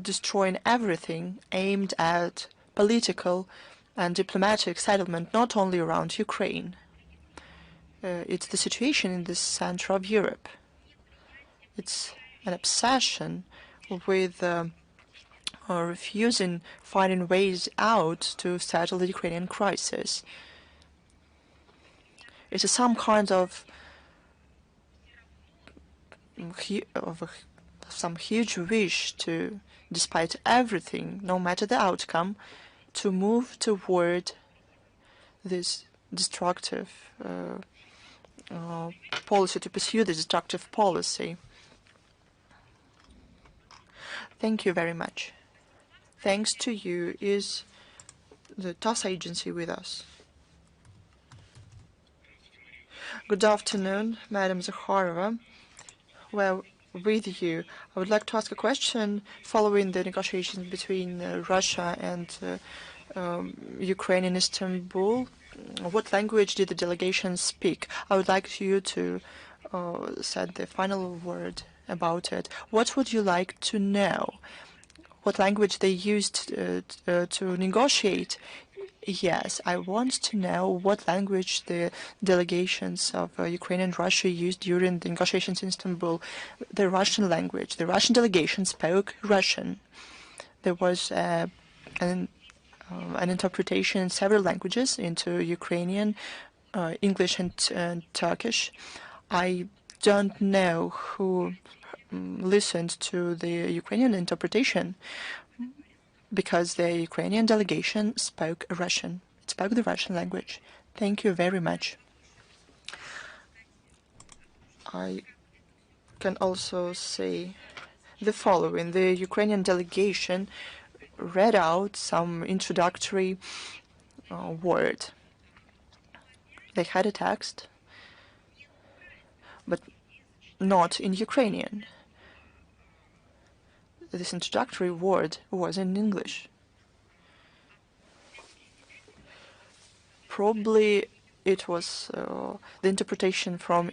A: destroying everything aimed at political and diplomatic settlement, not only around Ukraine. It's the situation in the center of Europe. It's an obsession with refusing finding ways out to settle the Ukrainian crisis. It's some kind of some huge wish to, despite everything, no matter the outcome, to move toward this destructive policy, to pursue the destructive policy. Thank you very much. Thanks to you is the TASS agency with us. Good afternoon, Madam Zakharova. Well, with you, I would like to ask a question following the negotiations between Russia and Ukraine in Istanbul. What language did the delegation speak? I would like you to say the final word about it. What would you like to know? What language they used to negotiate? Yes, I want to know what language the delegations of Ukraine and Russia used during the negotiations in Istanbul. The Russian language. The Russian delegation spoke Russian. There was an interpretation in several languages into Ukrainian, English, and Turkish. I don't know who listened to the Ukrainian interpretation, because the Ukrainian delegation spoke Russian. It spoke the Russian language. Thank you very much. I can also say the following. The Ukrainian delegation read out some introductory word. They had a text, but not in Ukrainian. This introductory word was in English. Probably it was the interpretation from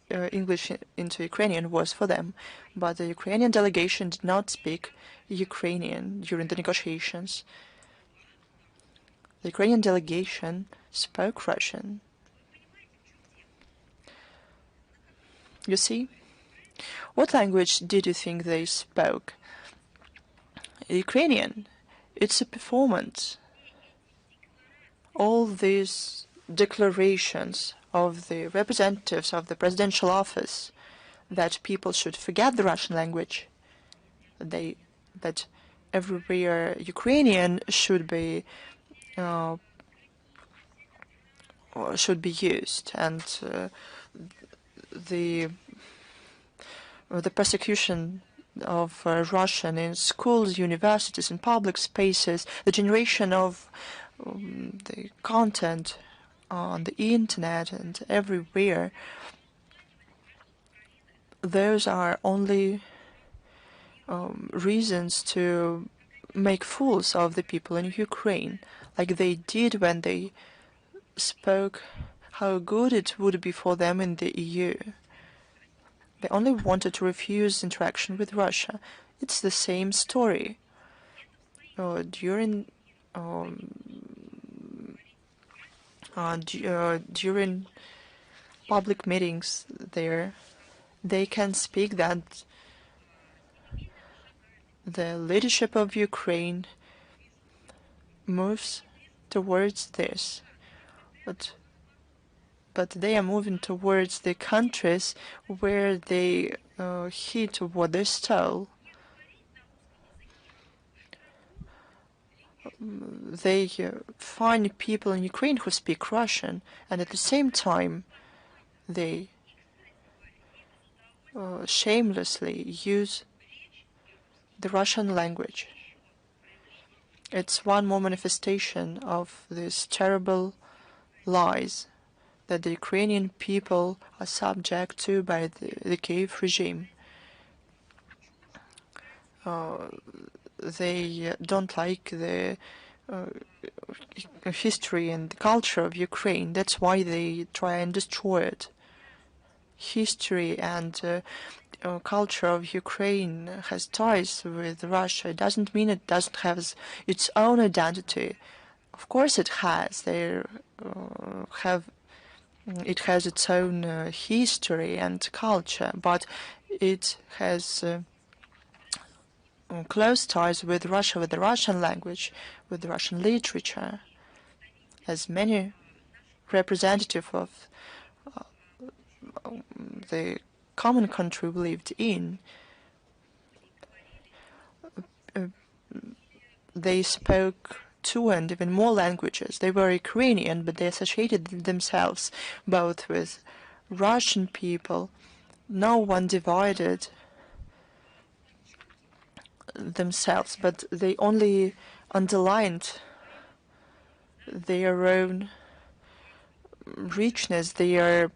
A: English into Ukrainian was for them, but the Ukrainian delegation did not speak Ukrainian during the negotiations. The Ukrainian delegation spoke Russian. You see? What language did you think they spoke? Ukrainian. It's a performance. All these declarations of the representatives of the presidential office that people should forget the Russian language, that everywhere Ukrainian should be used, and the persecution of Russian in schools, universities, and public spaces, the generation of the content on the internet and everywhere, those are only reasons to make fools of the people in Ukraine, like they did when they spoke how good it would be for them in the EU. They only wanted to refuse interaction with Russia. It's the same story. During public meetings there, they can speak that the leadership of Ukraine moves towards this, but they are moving towards the countries where they hit what they stole. They find people in Ukraine who speak Russian, and at the same time they shamelessly use the Russian language. It's one more manifestation of these terrible lies that the Ukrainian people are subject to by the Kiev regime. They don't like the history and the culture of Ukraine. That's why they try and destroy it. History and culture of Ukraine has ties with Russia. It doesn't mean it doesn't have its own identity. Of course it has. It has its own history and culture, but it has close ties with Russia, with the Russian language, with the Russian literature. As many representatives of the common country we lived in, they spoke two and even more languages. They were Ukrainian, but they associated themselves both with Russian people. No one divided themselves, but they only underlined their own richness, their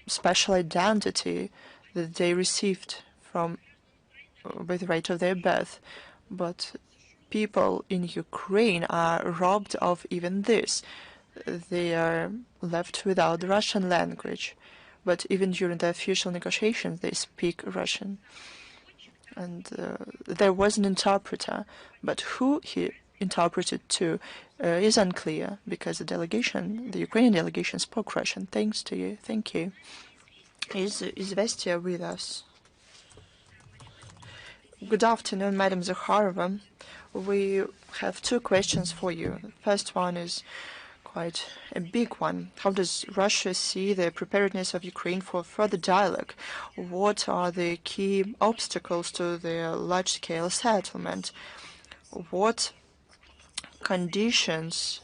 A: special identity that they received from by the right of their birth. But people in Ukraine are robbed of even this. They are left without the Russian language. But even during the official negotiations, they speak Russian. And there was an interpreter, but who he interpreted to is unclear, because the Ukrainian delegation spoke Russian. Thanks to you. Thank you. Is Vestia with us? Good afternoon, Madam Zakharova. We have two questions for you. The first one is quite a big one. How does Russia see the preparedness of Ukraine for further dialogue? What are the key obstacles to the large-scale settlement? What conditions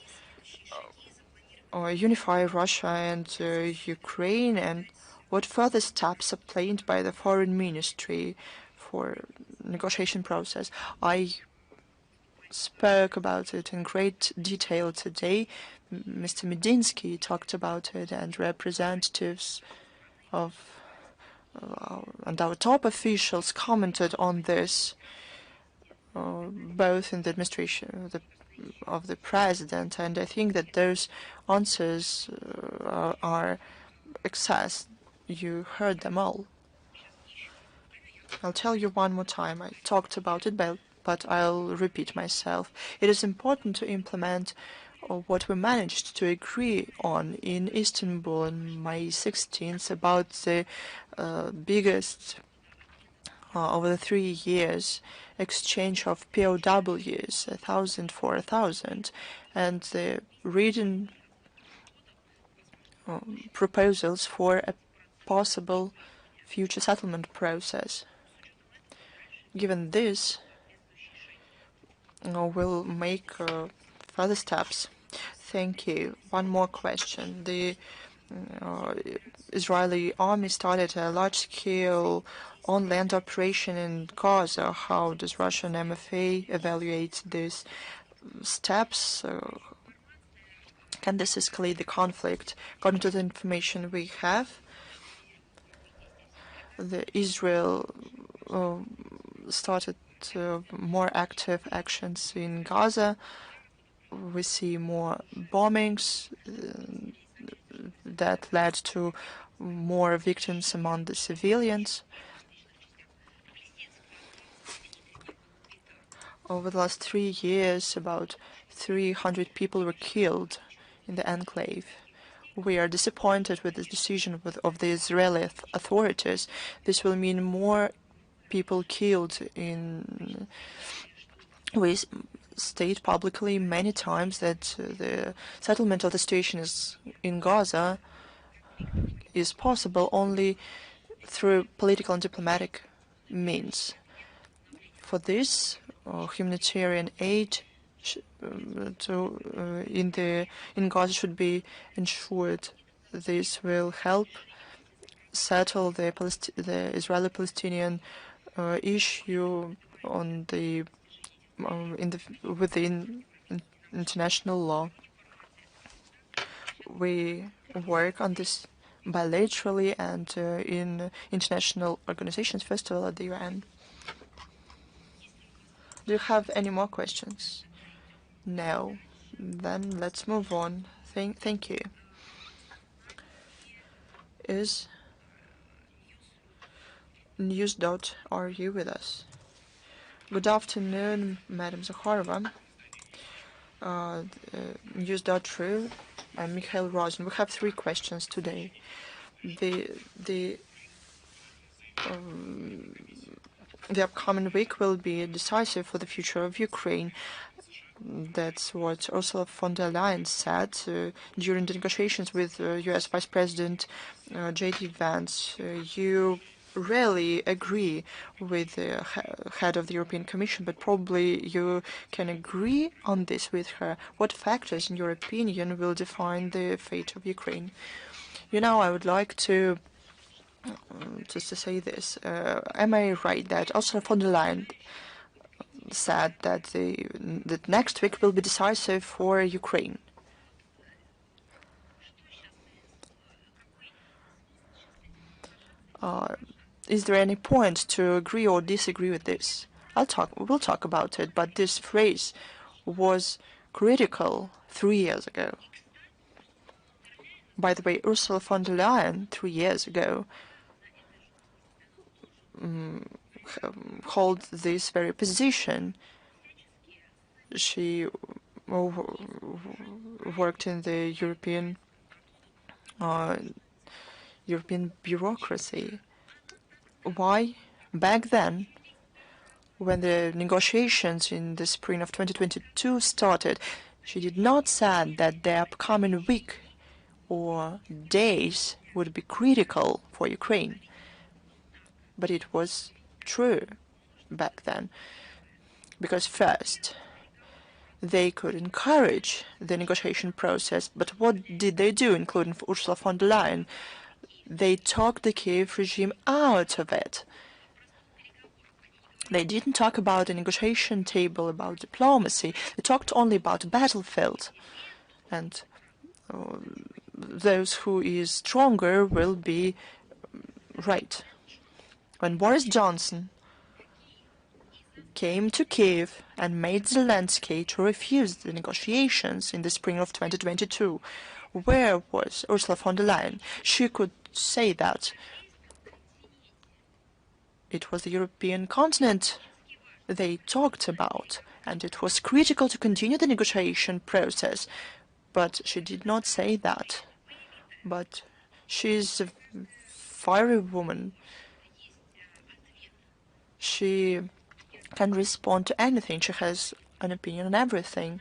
A: unify Russia and Ukraine, and what further steps are planned by the Foreign Ministry for negotiation process? I spoke about it in great detail today. Mr. Medinsky talked about it, and representatives of and our top officials commented on this, both in the administration of the president, and I think that those answers are excess. You heard them all. I'll tell you one more time. I talked about it, but I'll repeat myself. It is important to implement what we managed to agree on in Istanbul on May 16th about the biggest over the 3 years exchange of POWs, 1,000 for 1,000, and the written proposals for a possible future settlement process. Given this, we'll make further steps. Thank you. One more question. The Israeli army started a large-scale on-land operation in Gaza. How does Russian MFA evaluate these steps? Can this escalate the conflict? According to the information we have, Israel started more active actions in Gaza. We see more bombings that led to more victims among the civilians. Over the last 3 years, about 300 people were killed in the enclave. We are disappointed with the decision of the Israeli authorities. This will mean more people killed in. We state publicly many times that the settlement of the situation in Gaza is possible only through political and diplomatic means. For this, humanitarian aid in Gaza should be ensured. This will help settle the Israeli-Palestinian issue on within international law. We work on this bilaterally and in international organizations, first of all at the UN. Do you have any more questions? No. Then let's move on. Thank you. Is news.ru with us? Good afternoon, Madam Zakharova. News.ru. I'm Mikhail Rosen. We have 3 questions today. The upcoming week will be decisive for the future of Ukraine. That's what Ursula von der Leyen said during the negotiations with U.S. Vice President J.D. Vance. You rarely agree with the head of the European Commission, but probably you can agree on this with her. What factors, in your opinion, will define the fate of Ukraine? You know, I would like to just to say this. Am I right that Ursula von der Leyen said that that next week will be decisive for Ukraine? Is there any point to agree or disagree with this? We'll talk about it, but this phrase was critical 3 years ago. By the way, Ursula von der Leyen 3 years ago hold this very position. She worked in the European bureaucracy. Why? Back then, when the negotiations in the spring of 2022 started, she did not say that the upcoming week or days would be critical for Ukraine. But it was true back then, because first, they could encourage the negotiation process, but what did they do, including Ursula von der Leyen? They talked the Kiev regime out of it. They didn't talk about a negotiation table, about diplomacy. They talked only about a battlefield. And those who is stronger will be right. When Boris Johnson came to Kiev and made Zelensky to refuse the negotiations in the spring of 2022, where was Ursula von der Leyen? She could say that it was the European continent they talked about, and it was critical to continue the negotiation process. But she did not say that. But she's a fiery woman. She can respond to anything. She has an opinion on everything.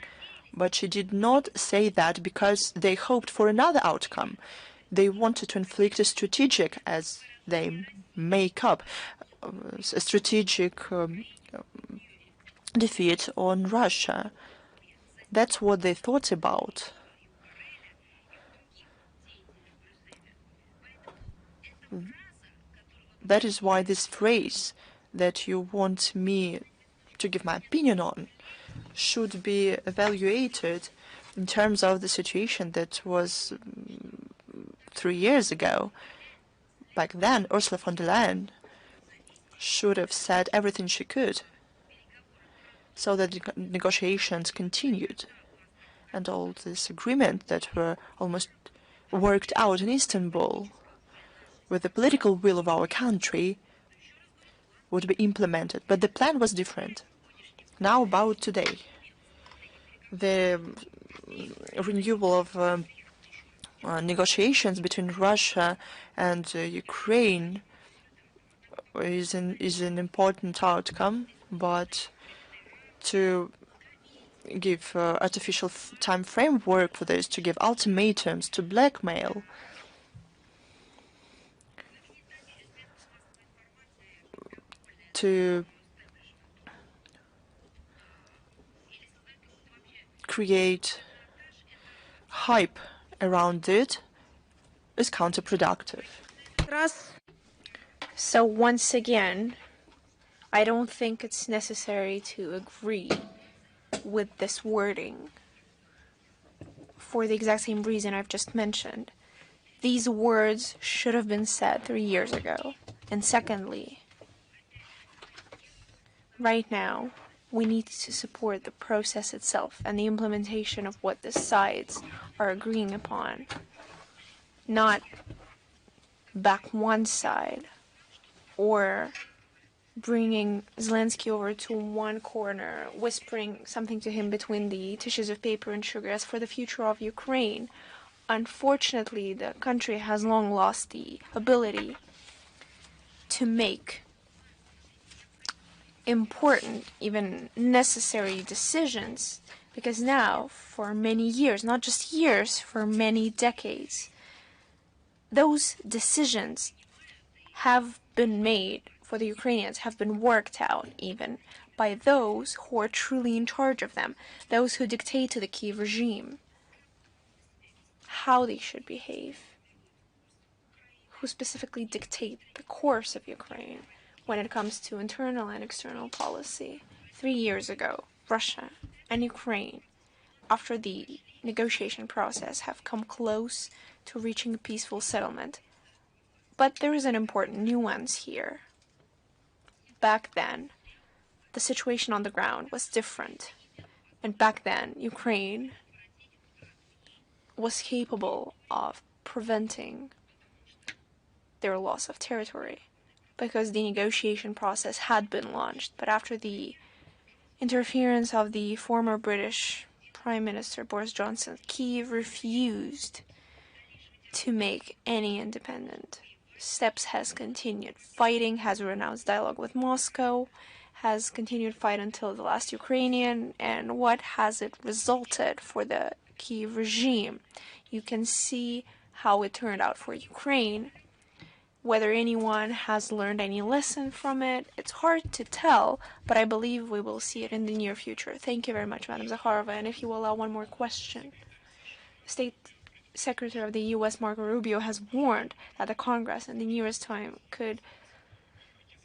A: But she did not say that because they hoped for another outcome. They wanted to inflict a strategic, as they make up, a strategic defeat on Russia. That's what they thought about. That is why this phrase that you want me to give my opinion on should be evaluated in terms of the situation that was 3 years ago. Back then, Ursula von der Leyen should have said everything she could so that the negotiations continued. And all this agreement that were almost worked out in Istanbul with the political will of our country would be implemented. But the plan was different. Now about today. The renewal of negotiations between Russia and Ukraine is an important outcome, but to give artificial time framework for this, to give ultimatums, to blackmail, to create hype around it is counterproductive.
B: So once again, I don't think it's necessary to agree with this wording for the exact same reason I've just mentioned. These words should have been said 3 years ago. And secondly, right now, we need to support the process itself and the implementation of what the sides are agreeing upon. Not back one side or bringing Zelensky over to one corner, whispering something to him between the tissues of paper and sugar as for the future of Ukraine. Unfortunately, the country has long lost the ability to make important, even necessary decisions, because now, for many years, not just years, for many decades, those decisions have been made for the Ukrainians have been worked out even by those who are truly in charge of them, those who dictate to the Kiev regime how they should behave, who specifically dictate the course of Ukraine when it comes to internal and external policy. 3 years ago, Russia and Ukraine, after the negotiation process, have come close to reaching a peaceful settlement. But there is an important nuance here. Back then, the situation on the ground was different. And back then, Ukraine was capable of preventing their loss of territory because the negotiation process had been launched. But after the interference of the former British Prime Minister Boris Johnson, Kyiv refused to make any independent steps, has continued fighting, has renounced dialogue with Moscow, has continued fight until the last Ukrainian. And what has it resulted for the Kyiv regime? You can see how it turned out for Ukraine. Whether anyone has learned any lesson from it, it's hard to tell, but I believe we will see it in the near future. Thank you very much, Madam Zakharova. And if you will allow one more question. State Secretary of the U.S. Marco Rubio has warned that the Congress in the nearest time could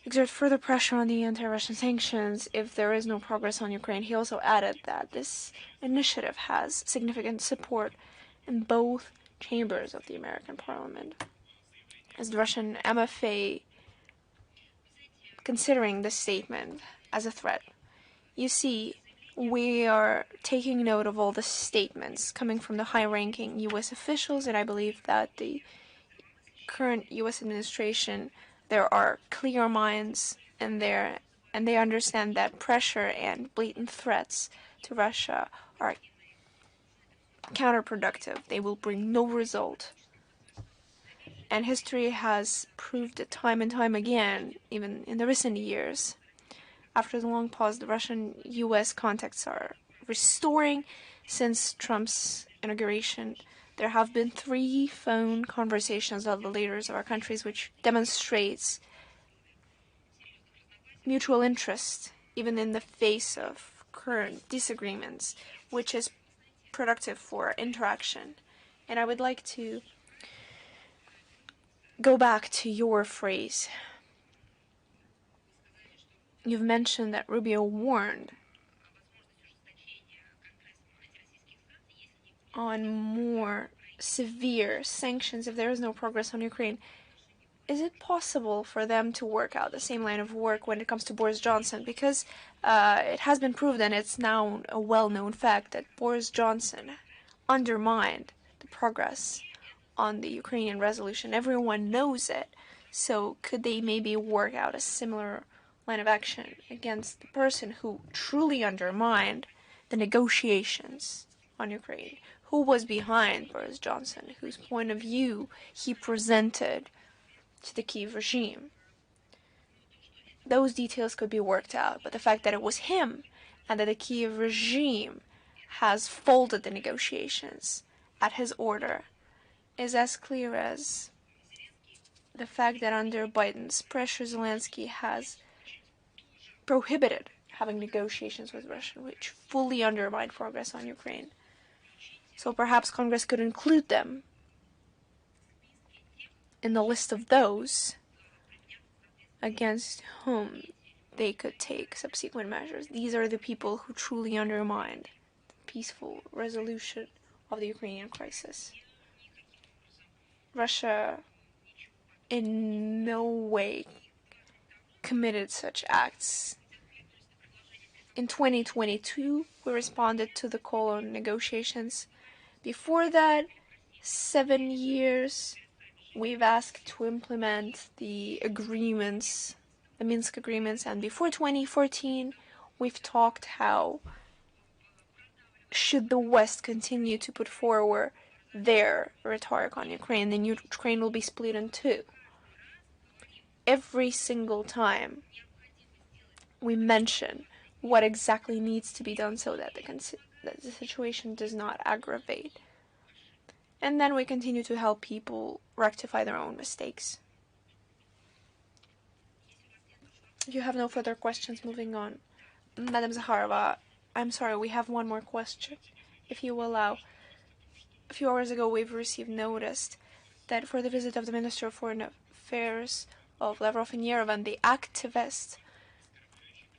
B: exert further pressure on the anti-Russian sanctions if there is no progress on Ukraine. He also added that this initiative has significant support in both chambers of the American Parliament. Is the Russian MFA considering this statement as a threat? You see, we are taking note of all the statements coming from the high-ranking U.S. officials, and I believe that the current U.S. administration, there are clear minds in there, and they understand that pressure and blatant threats to Russia are counterproductive. They will bring no result. And history has proved it time and time again, even in the recent years. After the long pause, the Russian-U.S. contacts are restoring. Since Trump's inauguration, there have been 3 phone conversations of the leaders of our countries, which demonstrates mutual interest, even in the face of current disagreements, which is productive for interaction. And I would like to go back to your phrase. You've mentioned that Rubio warned on more severe sanctions if there is no progress on Ukraine. Is it possible for them to work out the same line of work when it comes to Boris Johnson? Because it has been proved, and it's now a well-known fact, that Boris Johnson undermined the progress on the Ukrainian resolution. Everyone knows it. So could they maybe work out a similar line of action against the person who truly undermined the negotiations on Ukraine? Who was behind Boris Johnson? Whose point of view he presented to the Kyiv regime? Those details could be worked out, but the fact that it was him and that the Kyiv regime has folded the negotiations at his order is as clear as the fact that under Biden's pressure, Zelensky has prohibited having negotiations with Russia, which fully undermined progress on Ukraine. So perhaps Congress could include them in the list of those against whom they could take subsequent measures. These are the people who truly undermined the peaceful resolution of the Ukrainian crisis. Russia in no way committed such acts. In 2022, we responded to the call on negotiations. Before that, 7 years, we've asked to implement the agreements, the Minsk agreements, and before 2014, we've talked how should the West continue to put forward their rhetoric on Ukraine, then Ukraine will be split in 2. Every single time we mention what exactly needs to be done so that the situation does not aggravate. And then we continue to help people rectify their own mistakes. If you have no further questions, moving on. Madam Zakharova, I'm sorry, we have one more question, if you will allow. A few hours ago, we've received notice that for the visit of the Minister of Foreign Affairs of Lavrov in Yerevan, the activists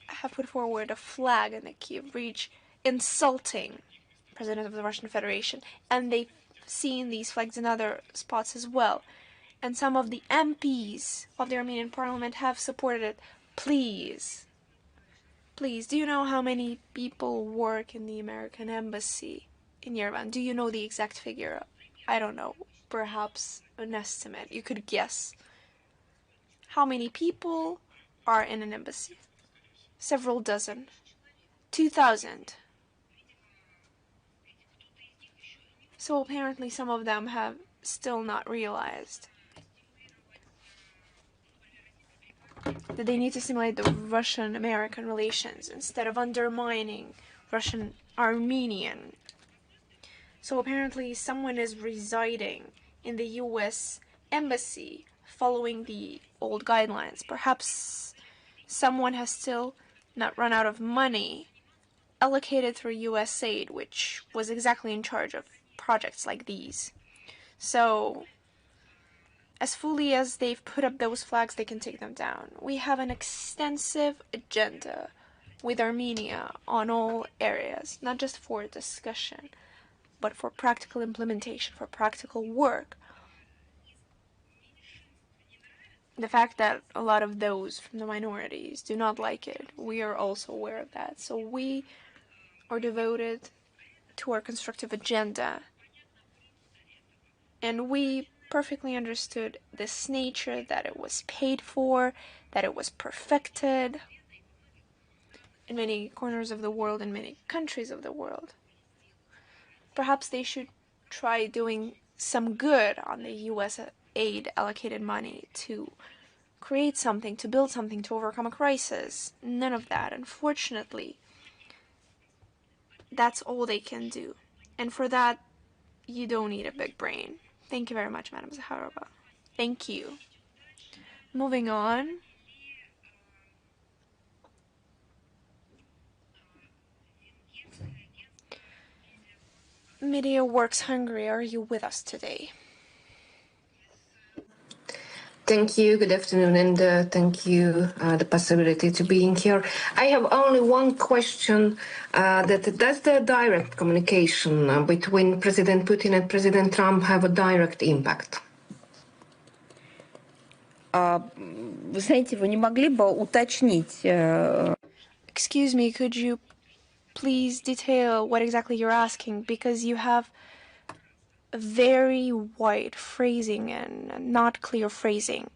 B: have put forward a flag in the Kiev Reach insulting the President of the Russian Federation, and they've seen these flags in other spots as well. And some of the MPs of the Armenian parliament have supported it. Please, do you know how many people work in the American embassy in Yerevan? Do you know the exact figure? I don't know. Perhaps an estimate. You could guess. How many people are in an embassy? Several dozen. 2,000. So apparently some of them have still not realized that they need to stimulate the Russian-American relations instead of undermining Russian-Armenian. So apparently someone is residing in the US embassy following the old guidelines. Perhaps someone has still not run out of money allocated through US aid, which was exactly in charge of projects like these. So as fully as they've put up those flags, they can take them down. We have an extensive agenda with Armenia on all areas, not just for discussion, but for practical implementation, for practical work. The fact that a lot of those from the minorities do not like it, we are also aware of that. So we are devoted to our constructive agenda. And we perfectly understood this nature, that it was paid for, that it was perfected in many corners of the world, in many countries of the world. Perhaps they should try doing some good on the US aid allocated money to create something, to build something, to overcome a crisis. None of that, unfortunately. That's all they can do. And for that, you don't need a big brain. Thank you very much, Madam Zakharova. Thank you. Moving on. Media Works Hungary, are you with us today?
D: Thank you. Good afternoon, and thank you the possibility to being here. I have only one question: that does the direct communication between President Putin and President Trump have a direct impact?
E: Вы знаете, вы не могли бы уточнить?
B: Excuse me, could you please detail what exactly you're asking? Because you have a very wide phrasing and not clear phrasing.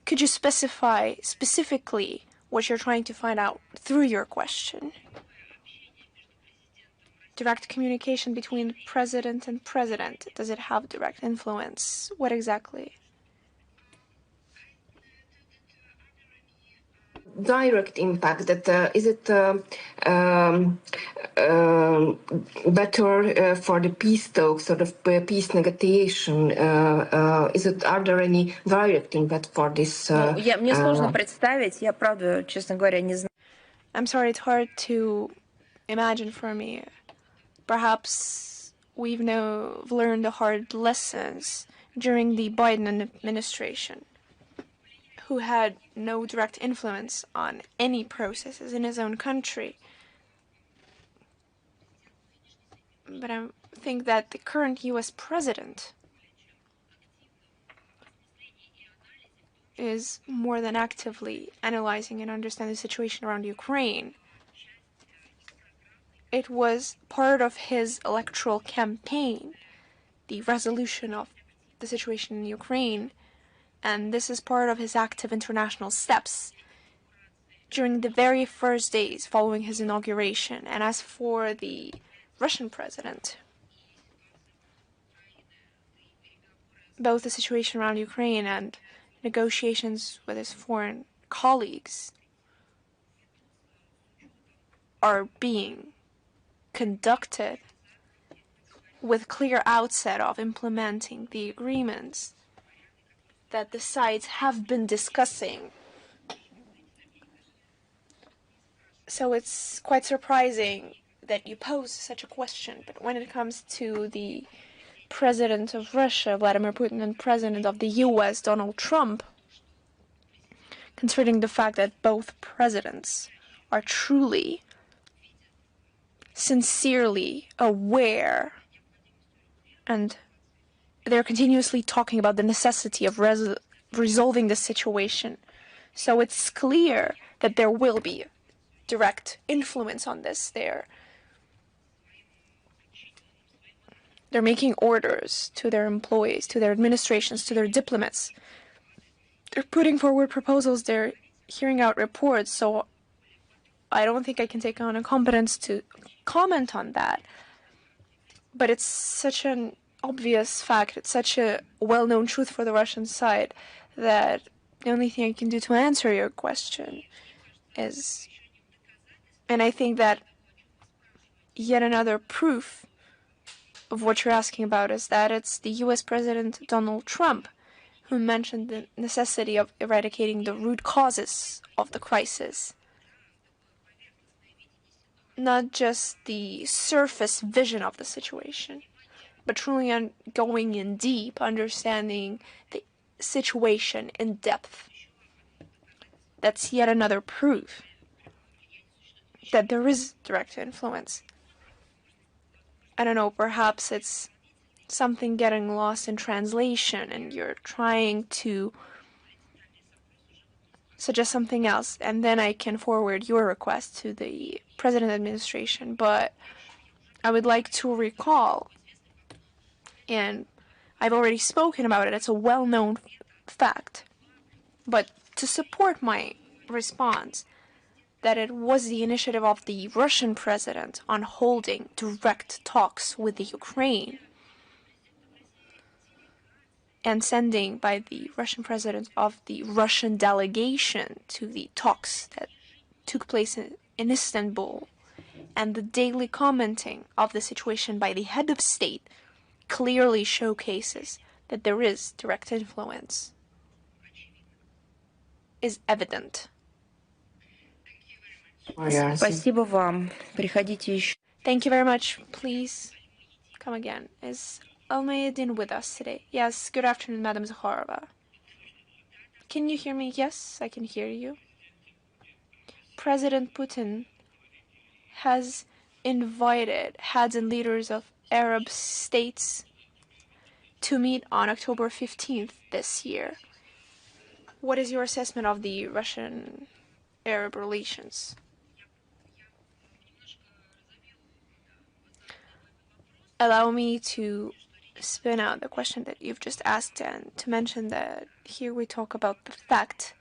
B: Could you specify specifically what you're trying to find out through your question? Direct communication between president and president. Does it have direct influence? What exactly?
D: Direct impact, that is it better for the peace talks, sort of peace negotiation? Are there any direct impact for this?
E: Мне сложно представить, я правда, честно говоря, не знаю.
B: I'm sorry, it's hard to imagine for me. Perhaps we've learned the hard lessons during the Biden administration, who had no direct influence on any processes in his own country. But I think that the current US president is more than actively analyzing and understanding the situation around Ukraine. It was part of his electoral campaign, the resolution of the situation in Ukraine, and this is part of his active international steps during the very first days following his inauguration. And as for the Russian president, both the situation around Ukraine and negotiations with his foreign colleagues are being conducted with clear outset of implementing the agreements that the sides have been discussing So it's quite surprising that you pose such a question. But when it comes to the President of Russia, Vladimir Putin, and President of the US, Donald Trump, considering the fact that both presidents are truly, sincerely aware, and they're continuously talking about the necessity of resolving the situation. So it's clear that there will be direct influence on this. They're making orders to their employees, to their administrations, to their diplomats. They're putting forward proposals. They're hearing out reports. So I don't think I can take on a competence to comment on that. But it's such an obvious fact. It's such a well-known truth for the Russian side that the only thing I can do to answer your question is, and I think that yet another proof of what you're asking about is that it's the US President Donald Trump who mentioned the necessity of eradicating the root causes of the crisis. Not just the surface vision of the situation, but truly going in deep, understanding the situation in depth. That's yet another proof that there is direct influence. I don't know, perhaps it's something getting lost in translation and you're trying to suggest something else, and then I can forward your request to the President administration. But I would like to recall, and I've already spoken about it, it's a well-known fact, but to support my response, that it was the initiative of the Russian president on holding direct talks with the Ukraine and sending by the Russian president of the Russian delegation to the talks that took place in Istanbul, and the daily commenting of the situation by the head of state clearly showcases that there is direct influence, is evident.
E: Спасибо вам. Приходите еще.
B: Thank you very much. Please come again. Is Almayadin with us today? Yes, good afternoon, Madam Zakharova. Can you hear me? Yes, I can hear you. President Putin has invited heads and leaders of Arab states to meet on October 15th this year. What is your assessment of the Russian-Arab relations? Allow me to spin out the question that you've just asked and to mention that here we talk about the fact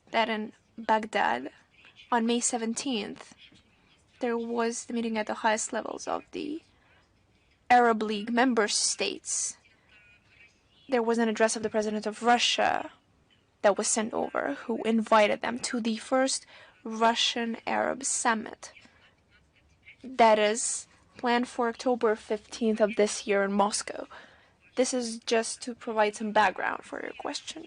B: that in Baghdad on May 17th there was the meeting at the highest levels of the Arab League member states. There was an address of the President of Russia that was sent over, who invited them to the first Russian-Arab summit that is planned for October 15th of this year in Moscow. This is just to provide some background for your question.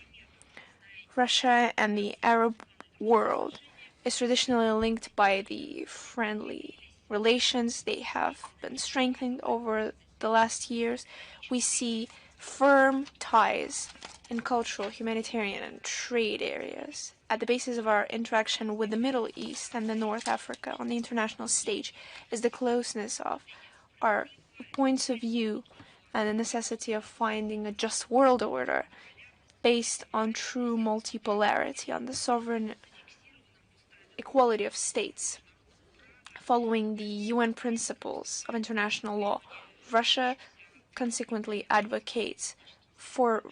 B: Russia and the Arab world is traditionally linked by the friendly relations. They have been strengthened over the last years. We see firm ties in cultural, humanitarian, and trade areas. At the basis of our interaction with the Middle East and the North Africa on the international stage is the closeness of our points of view and the necessity of finding a just world order based on true multipolarity, on the sovereign equality of states. Following the UN principles of international law, Russia consequently advocates for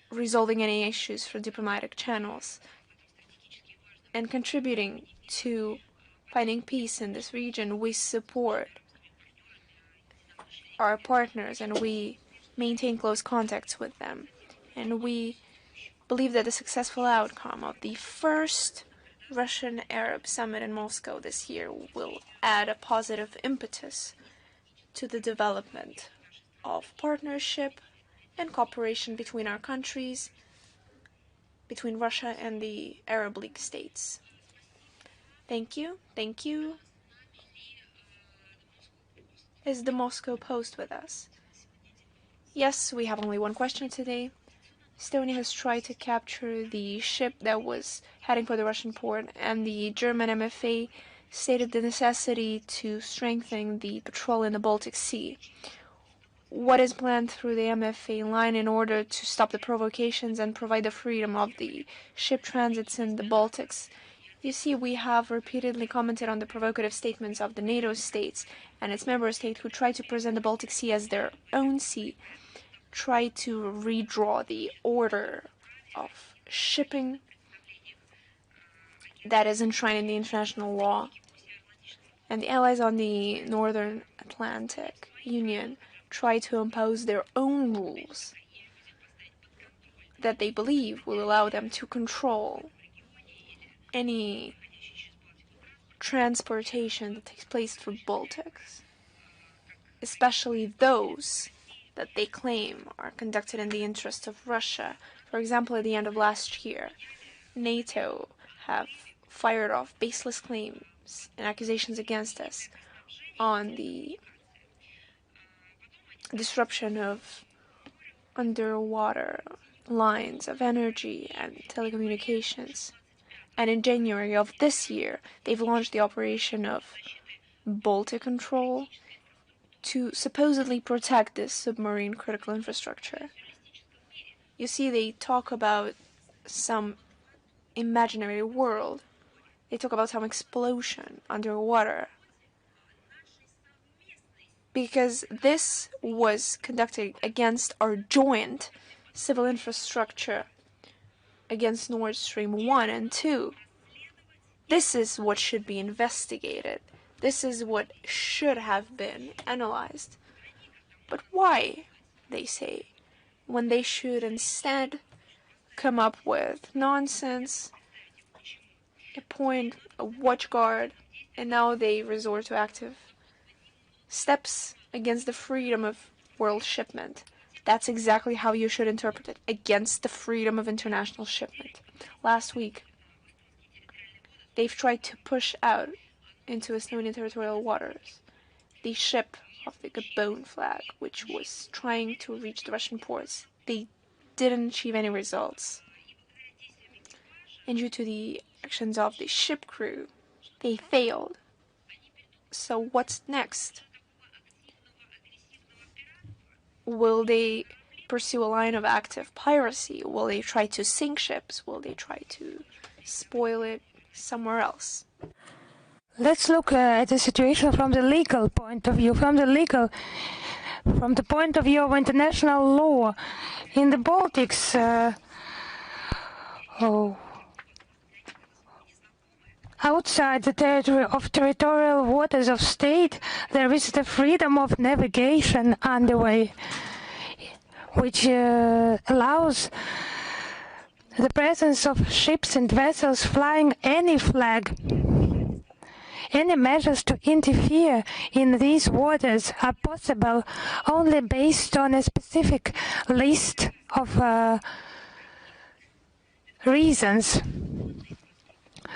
B: resolving any issues through diplomatic channels and contributing to finding peace in this region. We support our partners and we maintain close contacts with them. And we believe that the successful outcome of the first Russian-Arab summit in Moscow this year will add a positive impetus to the development of partnership and cooperation between our countries, between Russia and the Arab League states. Thank you. Thank you. Is the Moscow Post with us? Yes, we have only one question today. Estonia has tried to capture the ship that was heading for the Russian port, and the German MFA stated the necessity to strengthen the patrol in the Baltic Sea. What is planned through the MFA line in order to stop the provocations and provide the freedom of the ship transits in the Baltics? You see, we have repeatedly commented on the provocative statements of the NATO states and its member states who try to present the Baltic Sea as their own sea, try to redraw the order of shipping that is enshrined in the international law. And the allies on the Northern Atlantic Union try to impose their own rules that they believe will allow them to control any transportation that takes place through Baltics, especially those that they claim are conducted in the interest of Russia. For example, at the end of last year, NATO have fired off baseless claims and accusations against us on the disruption of underwater lines of energy and telecommunications. And in January of this year, they've launched the operation of Baltic Control to supposedly protect this submarine critical infrastructure. You see, they talk about some imaginary world. They talk about some explosion underwater. Because this was conducted against our joint civil infrastructure, against Nord Stream 1 and 2. This is what should be investigated. This is what should have been analyzed. But why, they say, when they should instead come up with nonsense, appoint a watchguard, and now they resort to active steps against the freedom of world shipment. That's exactly how you should interpret it, against the freedom of international shipment. Last week, they've tried to push out into Estonian territorial waters the ship of the Gabon flag, which was trying to reach the Russian ports. They didn't achieve any results. And due to the actions of the ship crew, they failed. So what's next? Will they pursue a line of active piracy? Will they try to sink ships? Will they try to spoil it somewhere else?
C: Let's look at the situation from the legal point of view, from the point of view of international law. In the Baltics, outside the territorial waters of state, there is the freedom of navigation underway, which allows the presence of ships and vessels flying any flag. Any measures to interfere in these waters are possible only based on a specific list of reasons.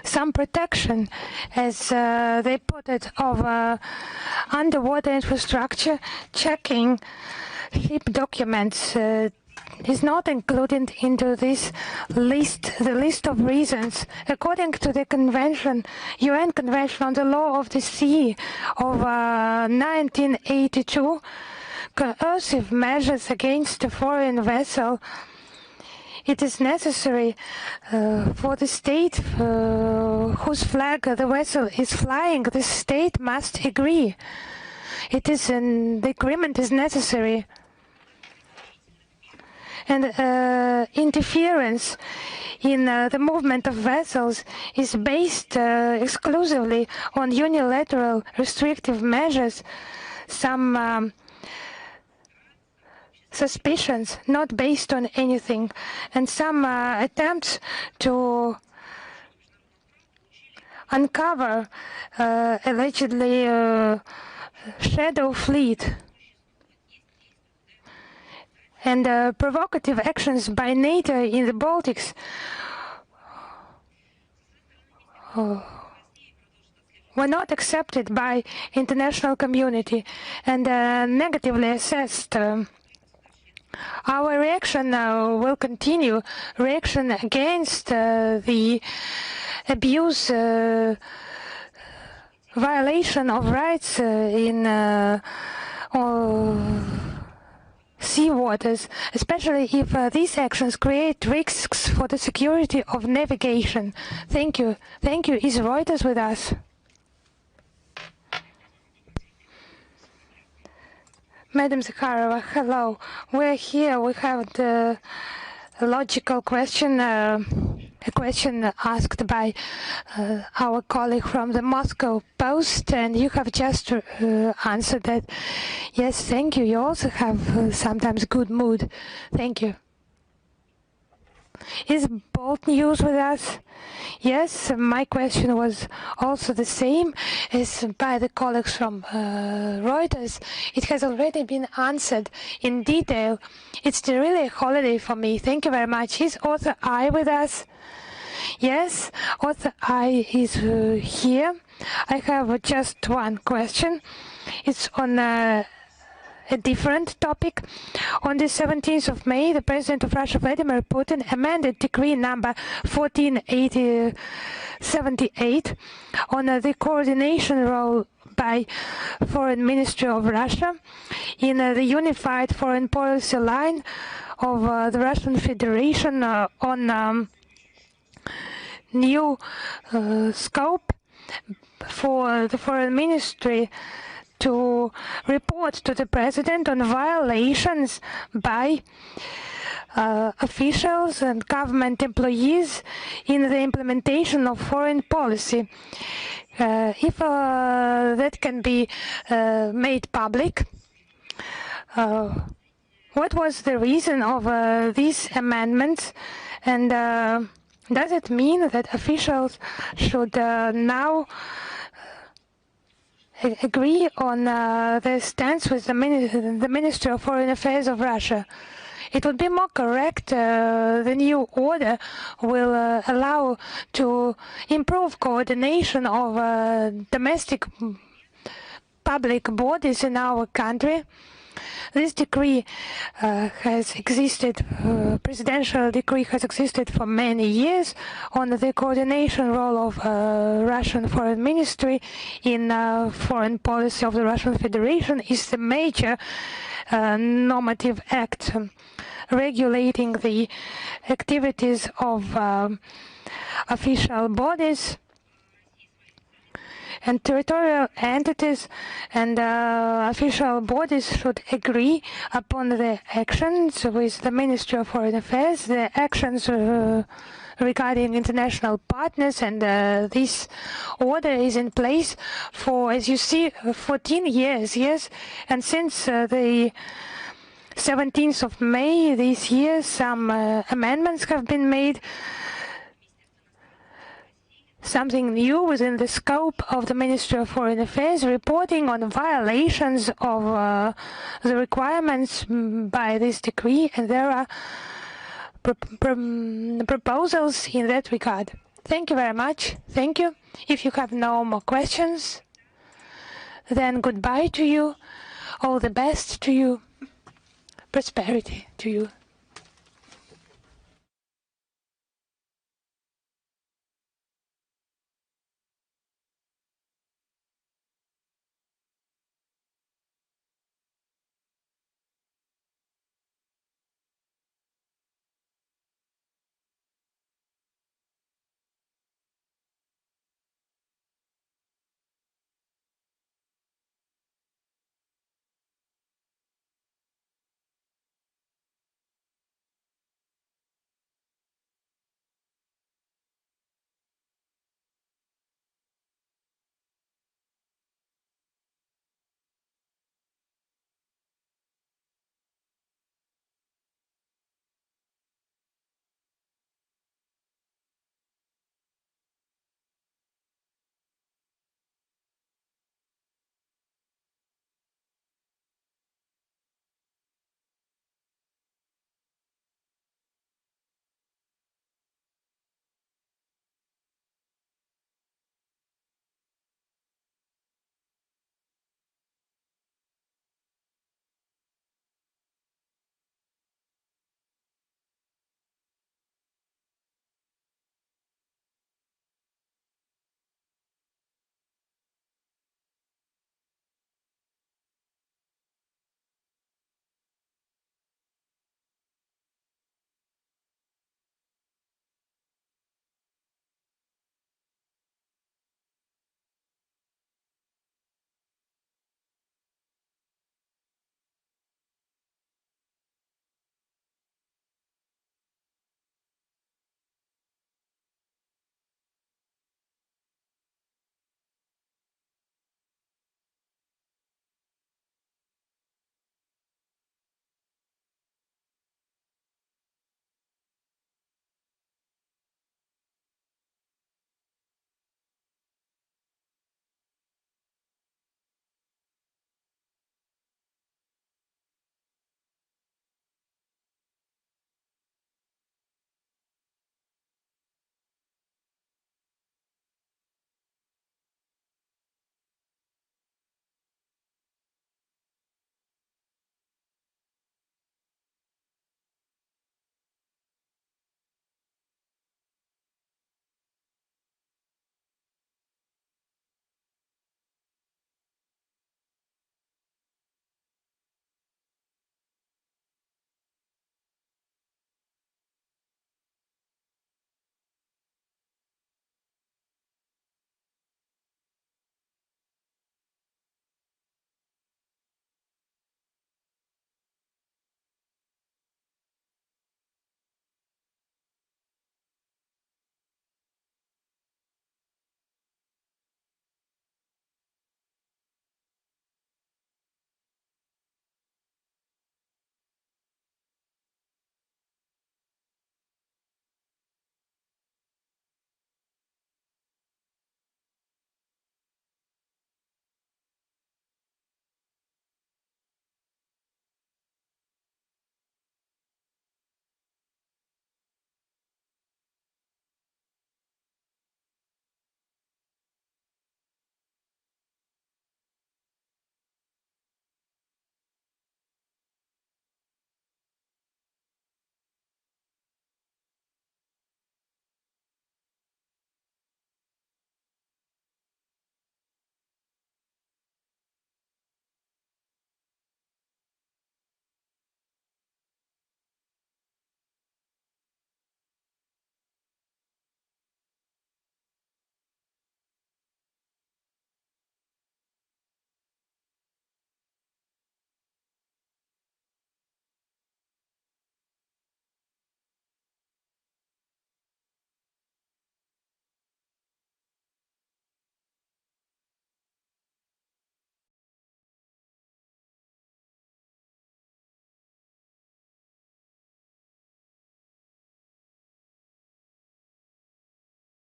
C: Some protection, as they put it, of underwater infrastructure, checking ship documents is not included into this list, the list of reasons. According to the convention, UN Convention on the Law of the Sea of 1982, coercive measures against a foreign vessel, it is necessary for the state whose flag the vessel is flying. The state must agree. The agreement is necessary. And interference in the movement of vessels is based exclusively on unilateral restrictive measures, some suspicions not based on anything, and some attempts to uncover allegedly shadow fleet. And provocative actions by NATO in the Baltics were not accepted by international community and negatively assessed. Our reaction will continue, reaction against the abuse, violation of rights in sea waters, especially if these actions create risks for the security of navigation. Thank you. Thank you. Is Reuters with us? Madam Zakharova, hello. We're here. We have the logical question, a question asked by our colleague from the Moscow Post, and you have just answered that. Yes, thank you. You also have sometimes good mood. Thank you. Is Bolt News with us? Yes, my question was also the same as by the colleagues from Reuters. It has already been answered in detail. It's really a holiday for me. Thank you very much. Is Author I with us? Yes, Author I is here. I have just one question. It's on a different topic. On the 17th of May, the President of Russia, Vladimir Putin, amended Decree number 1478 on the coordination role by Foreign Ministry of Russia in the unified foreign policy line of the Russian Federation on new scope for the Foreign Ministry to report to the President on violations by officials and government employees in the implementation of foreign policy. If that can be made public, what was the reason of these amendments, and does it mean that officials should now agree on the stance with the Ministry of Foreign Affairs of Russia? It would be more correct. The new order will allow to improve coordination of domestic public bodies in our country. This decree has existed, presidential decree has existed for many years on the coordination role of Russian Foreign Ministry in foreign policy of the Russian Federation. Is the major normative act regulating the activities of official bodies and territorial entities, and official bodies should agree upon the actions with the Ministry of Foreign Affairs, the actions regarding international partners, and this order is in place for, as you see, 14 years, yes, and since the 17th of May this year, some amendments have been made. Something new within the scope of the Ministry of Foreign Affairs, reporting on violations of the requirements by this decree, and there are proposals in that regard. Thank you very much. Thank you. If you have no more questions, then goodbye to you. All the best to you. Prosperity to you.